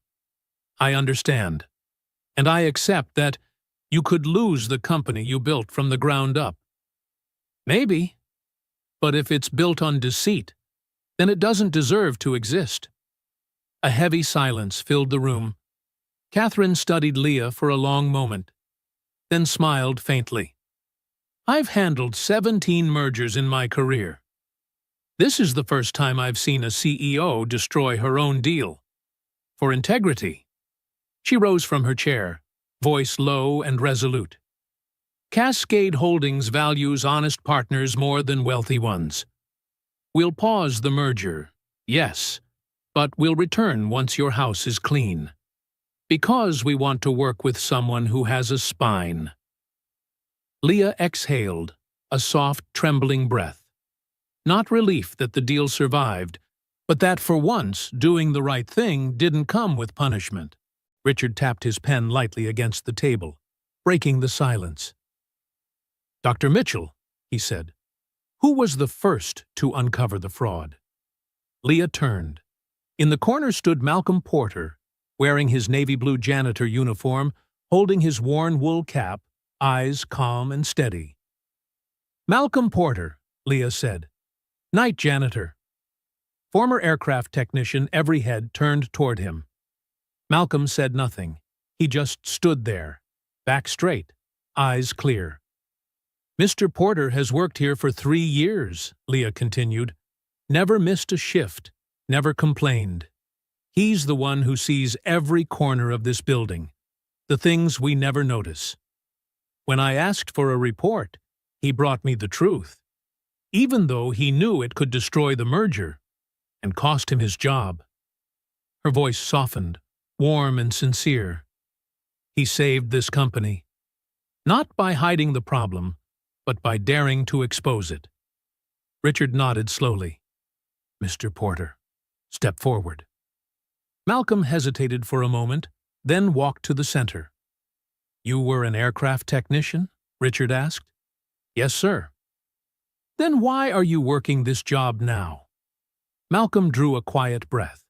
"I understand. And I accept that you could lose the company you built from the ground up." "Maybe. But if it's built on deceit, then it doesn't deserve to exist. A heavy silence filled the room. Catherine studied Leah for a long moment, then smiled faintly. I've handled 17 mergers in my career. This is the first time I've seen a CEO destroy her own deal. For integrity. She rose from her chair, voice low and resolute. Cascade Holdings values honest partners more than wealthy ones. We'll pause the merger, yes, but we'll return once your house is clean. Because we want to work with someone who has a spine. Leah exhaled, a soft, trembling breath. Not relief that the deal survived, but that for once doing the right thing didn't come with punishment. Richard tapped his pen lightly against the table, breaking the silence. Dr. Mitchell, he said, who was the first to uncover the fraud? Leah turned. In the corner stood Malcolm Porter, wearing his navy blue janitor uniform, holding his worn wool cap, eyes calm and steady. Malcolm Porter, Leah said. Night janitor. Former aircraft technician Everyhead turned toward him. Malcolm said nothing. He just stood there, back straight, eyes clear. Mr. Porter has worked here for 3 years, Leah continued. Never missed a shift, never complained. He's the one who sees every corner of this building, the things we never notice. When I asked for a report, he brought me the truth, even though he knew it could destroy the merger and cost him his job. Her voice softened, warm and sincere. He saved this company, not by hiding the problem, but by daring to expose it. Richard nodded slowly. Mr. Porter, step forward. Malcolm hesitated for a moment, then walked to the center. You were an aircraft technician? Richard asked. Yes, sir. Then why are you working this job now? Malcolm drew a quiet breath.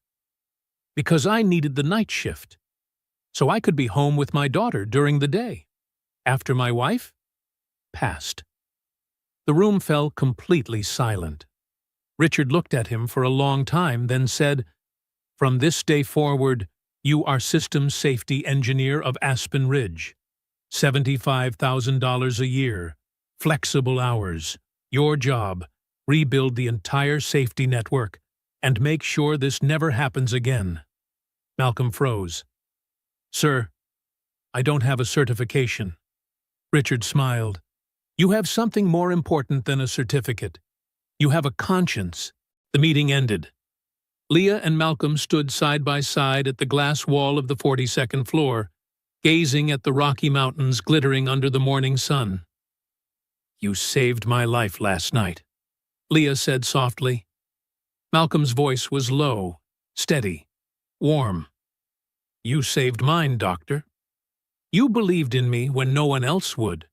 Because I needed the night shift, so I could be home with my daughter during the day, after my wife passed. The room fell completely silent. Richard looked at him for a long time, then said, From this day forward, you are Systems Safety Engineer of Aspen Ridge. $75,000 a year, flexible hours, your job, rebuild the entire safety network, and make sure this never happens again. Malcolm froze. Sir, I don't have a certification. Richard smiled. You have something more important than a certificate. You have a conscience. The meeting ended. Leah and Malcolm stood side by side at the glass wall of the 42nd floor, gazing at the Rocky Mountains glittering under the morning sun. You saved my life last night, Leah said softly. Malcolm's voice was low, steady, warm. You saved mine, Doctor. You believed in me when no one else would.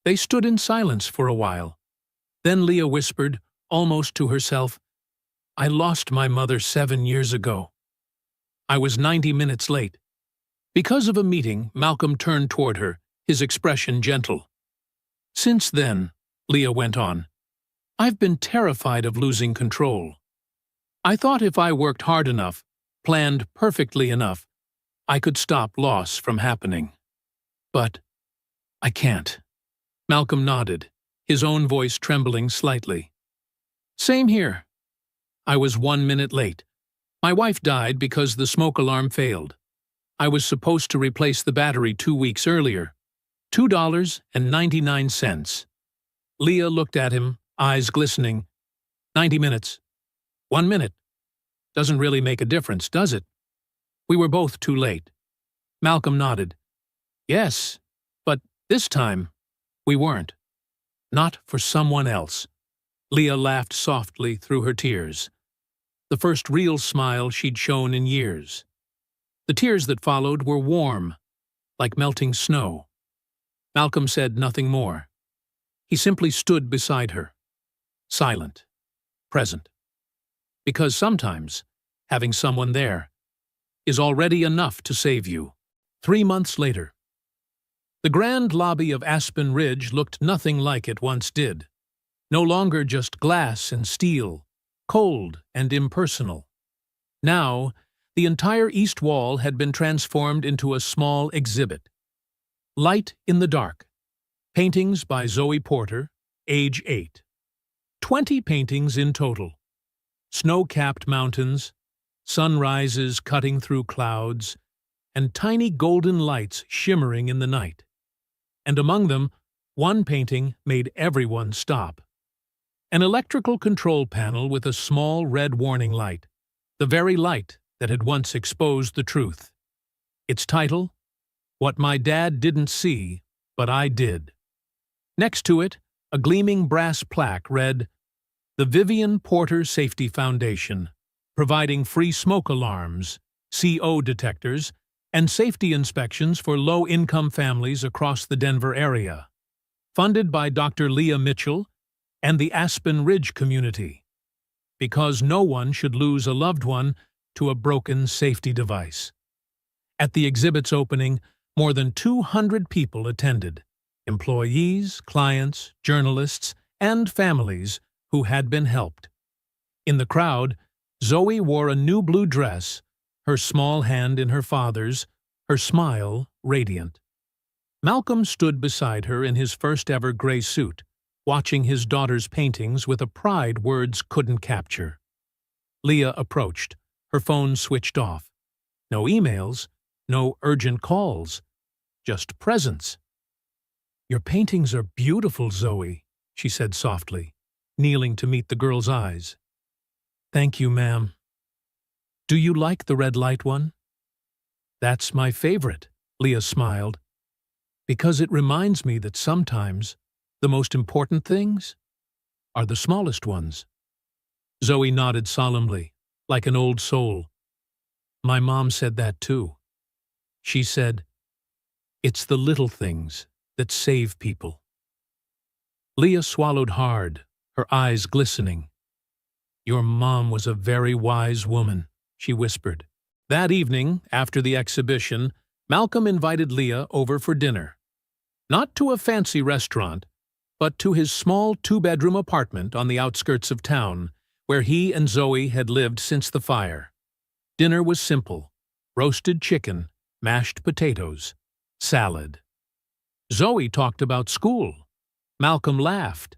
They stood in silence for a while. Then Leah whispered, almost to herself, I lost my mother 7 years ago. I was 90 minutes late. Because of a meeting, Malcolm turned toward her, his expression gentle. Since then, Leah went on, I've been terrified of losing control. I thought if I worked hard enough, planned perfectly enough, I could stop loss from happening. But I can't. Malcolm nodded, his own voice trembling slightly. Same here. I was 1 minute late. My wife died because the smoke alarm failed. I was supposed to replace the battery 2 weeks earlier. $2.99. Leah looked at him, eyes glistening. 90 minutes. 1 minute. Doesn't really make a difference, does it? We were both too late. Malcolm nodded. Yes, but this time, we weren't. Not for someone else. Leah laughed softly through her tears. The first real smile she'd shown in years. The tears that followed were warm, like melting snow. Malcolm said nothing more. He simply stood beside her, silent, present. Because sometimes, having someone there is already enough to save you. 3 months later. The grand lobby of Aspen Ridge looked nothing like it once did. No longer just glass and steel, cold and impersonal. Now, the entire east wall had been transformed into a small exhibit. Light in the Dark. Paintings by Zoe Porter, age 8. 20 paintings in total. Snow-capped mountains, sunrises cutting through clouds, and tiny golden lights shimmering in the night. And among them, one painting made everyone stop. An electrical control panel with a small red warning light, the very light that had once exposed the truth. Its title, What My Dad Didn't See, But I Did. Next to it, a gleaming brass plaque read, The Vivian Porter Safety Foundation, providing free smoke alarms, CO detectors, and safety inspections for low-income families across the Denver area. Funded by Dr. Leah Mitchell and the Aspen Ridge community. Because no one should lose a loved one to a broken safety device. At the exhibit's opening, more than 200 people attended. Employees, clients, journalists, and families who had been helped. In the crowd, Zoe wore a new blue dress, her small hand in her father's, her smile radiant. Malcolm stood beside her in his first-ever gray suit, watching his daughter's paintings with a pride words couldn't capture. Leah approached, her phone switched off. No emails, no urgent calls, just presence. "Your paintings are beautiful, Zoe," she said softly, kneeling to meet the girl's eyes. "Thank you, ma'am." "Do you like the red light one?" "That's my favorite," Leah smiled, "because it reminds me that sometimes the most important things are the smallest ones." Zoe nodded solemnly, like an old soul. "My mom said that too. She said, it's the little things that save people." Leah swallowed hard, her eyes glistening. "Your mom was a very wise woman," she whispered. That evening, after the exhibition, Malcolm invited Leah over for dinner. Not to a fancy restaurant, but to his small two-bedroom apartment on the outskirts of town, where he and Zoe had lived since the fire. Dinner was simple: roasted chicken, mashed potatoes, salad. Zoe talked about school. Malcolm laughed,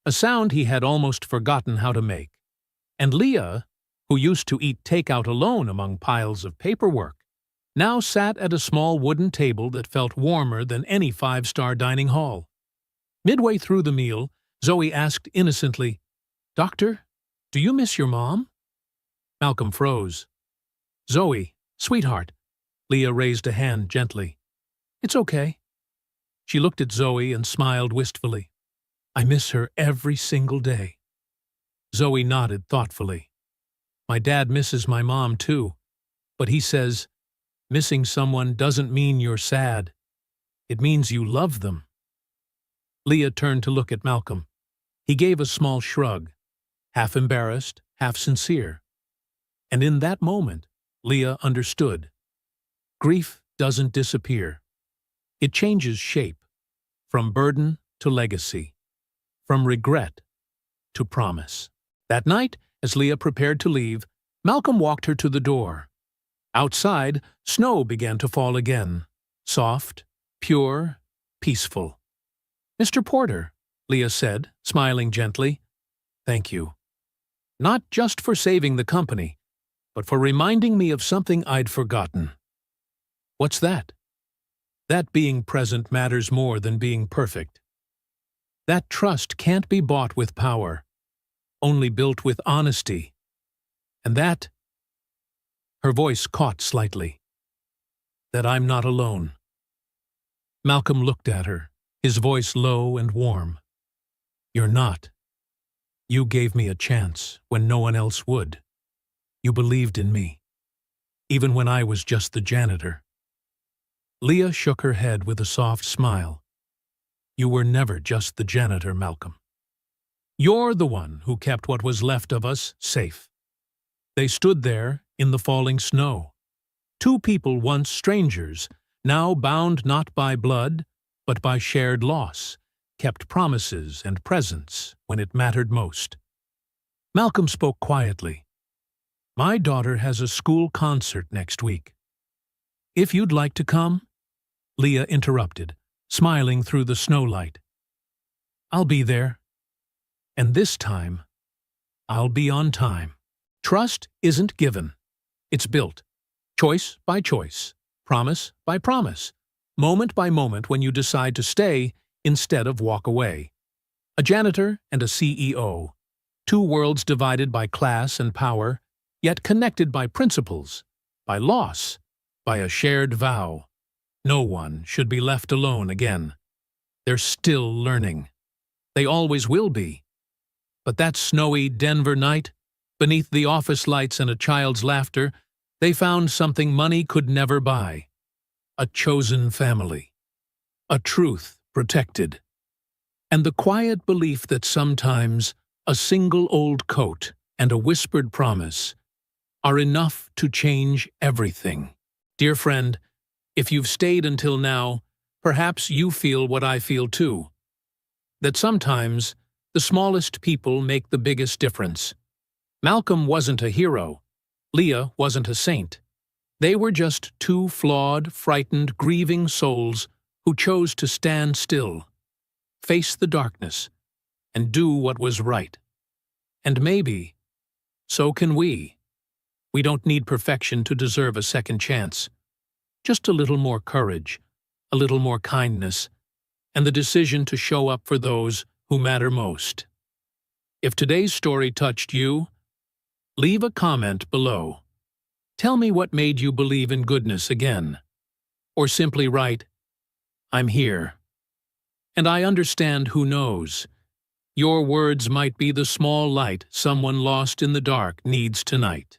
a sound he had almost forgotten how to make. And Leah, who used to eat takeout alone among piles of paperwork, now sat at a small wooden table that felt warmer than any five-star dining hall. Midway through the meal, Zoe asked innocently, "Doctor, do you miss your mom?" Malcolm froze. "Zoe, sweetheart." Leah raised a hand gently. "It's okay." She looked at Zoe and smiled wistfully. "I miss her every single day." Zoe nodded thoughtfully. "My dad misses my mom too, but he says, missing someone doesn't mean you're sad. It means you love them." Leah turned to look at Malcolm. He gave a small shrug, half embarrassed, half sincere. And in that moment, Leah understood. Grief doesn't disappear. It changes shape, from burden to legacy, from regret to promise. That night, as Leah prepared to leave, Malcolm walked her to the door. Outside, snow began to fall again, soft, pure, peaceful. "Mr. Porter," Leah said, smiling gently, "thank you. Not just for saving the company, but for reminding me of something I'd forgotten." "What's that?" "That being present matters more than being perfect. That trust can't be bought with power, only built with honesty. And that," her voice caught slightly, "that I'm not alone." Malcolm looked at her, his voice low and warm. "You're not. You gave me a chance when no one else would. You believed in me, even when I was just the janitor." Leah shook her head with a soft smile. "You were never just the janitor, Malcolm. You're the one who kept what was left of us safe." They stood there in the falling snow. Two people once strangers, now bound not by blood, but by shared loss, kept promises and presents when it mattered most. Malcolm spoke quietly. "My daughter has a school concert next week. If you'd like to come?" Leah interrupted, smiling through the snowlight. "I'll be there. And this time, I'll be on time." Trust isn't given. It's built. Choice by choice, promise by promise, moment by moment when you decide to stay instead of walk away. A janitor and a CEO. Two worlds divided by class and power, yet connected by principles, by loss, by a shared vow. No one should be left alone again. They're still learning. They always will be. But that snowy Denver night, beneath the office lights and a child's laughter, they found something money could never buy. A chosen family. A truth protected. And the quiet belief that sometimes a single old coat and a whispered promise are enough to change everything. Dear friend, if you've stayed until now, perhaps you feel what I feel too. That sometimes the smallest people make the biggest difference. Malcolm wasn't a hero. Leah wasn't a saint. They were just two flawed, frightened, grieving souls who chose to stand still, face the darkness, and do what was right. And maybe, so can we. We don't need perfection to deserve a second chance. Just a little more courage, a little more kindness, and the decision to show up for those who matter most. If today's story touched you, leave a comment below. Tell me what made you believe in goodness again. Or simply write, "I'm here. And I understand who knows." Your words might be the small light someone lost in the dark needs tonight.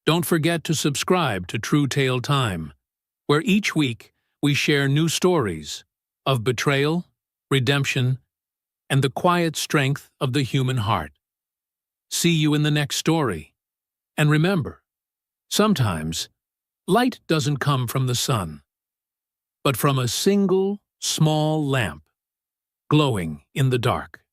Don't forget to subscribe to True Tale Time, where each week we share new stories of betrayal, redemption, and the quiet strength of the human heart. See you in the next story. And remember, sometimes light doesn't come from the sun, but from a single small lamp glowing in the dark.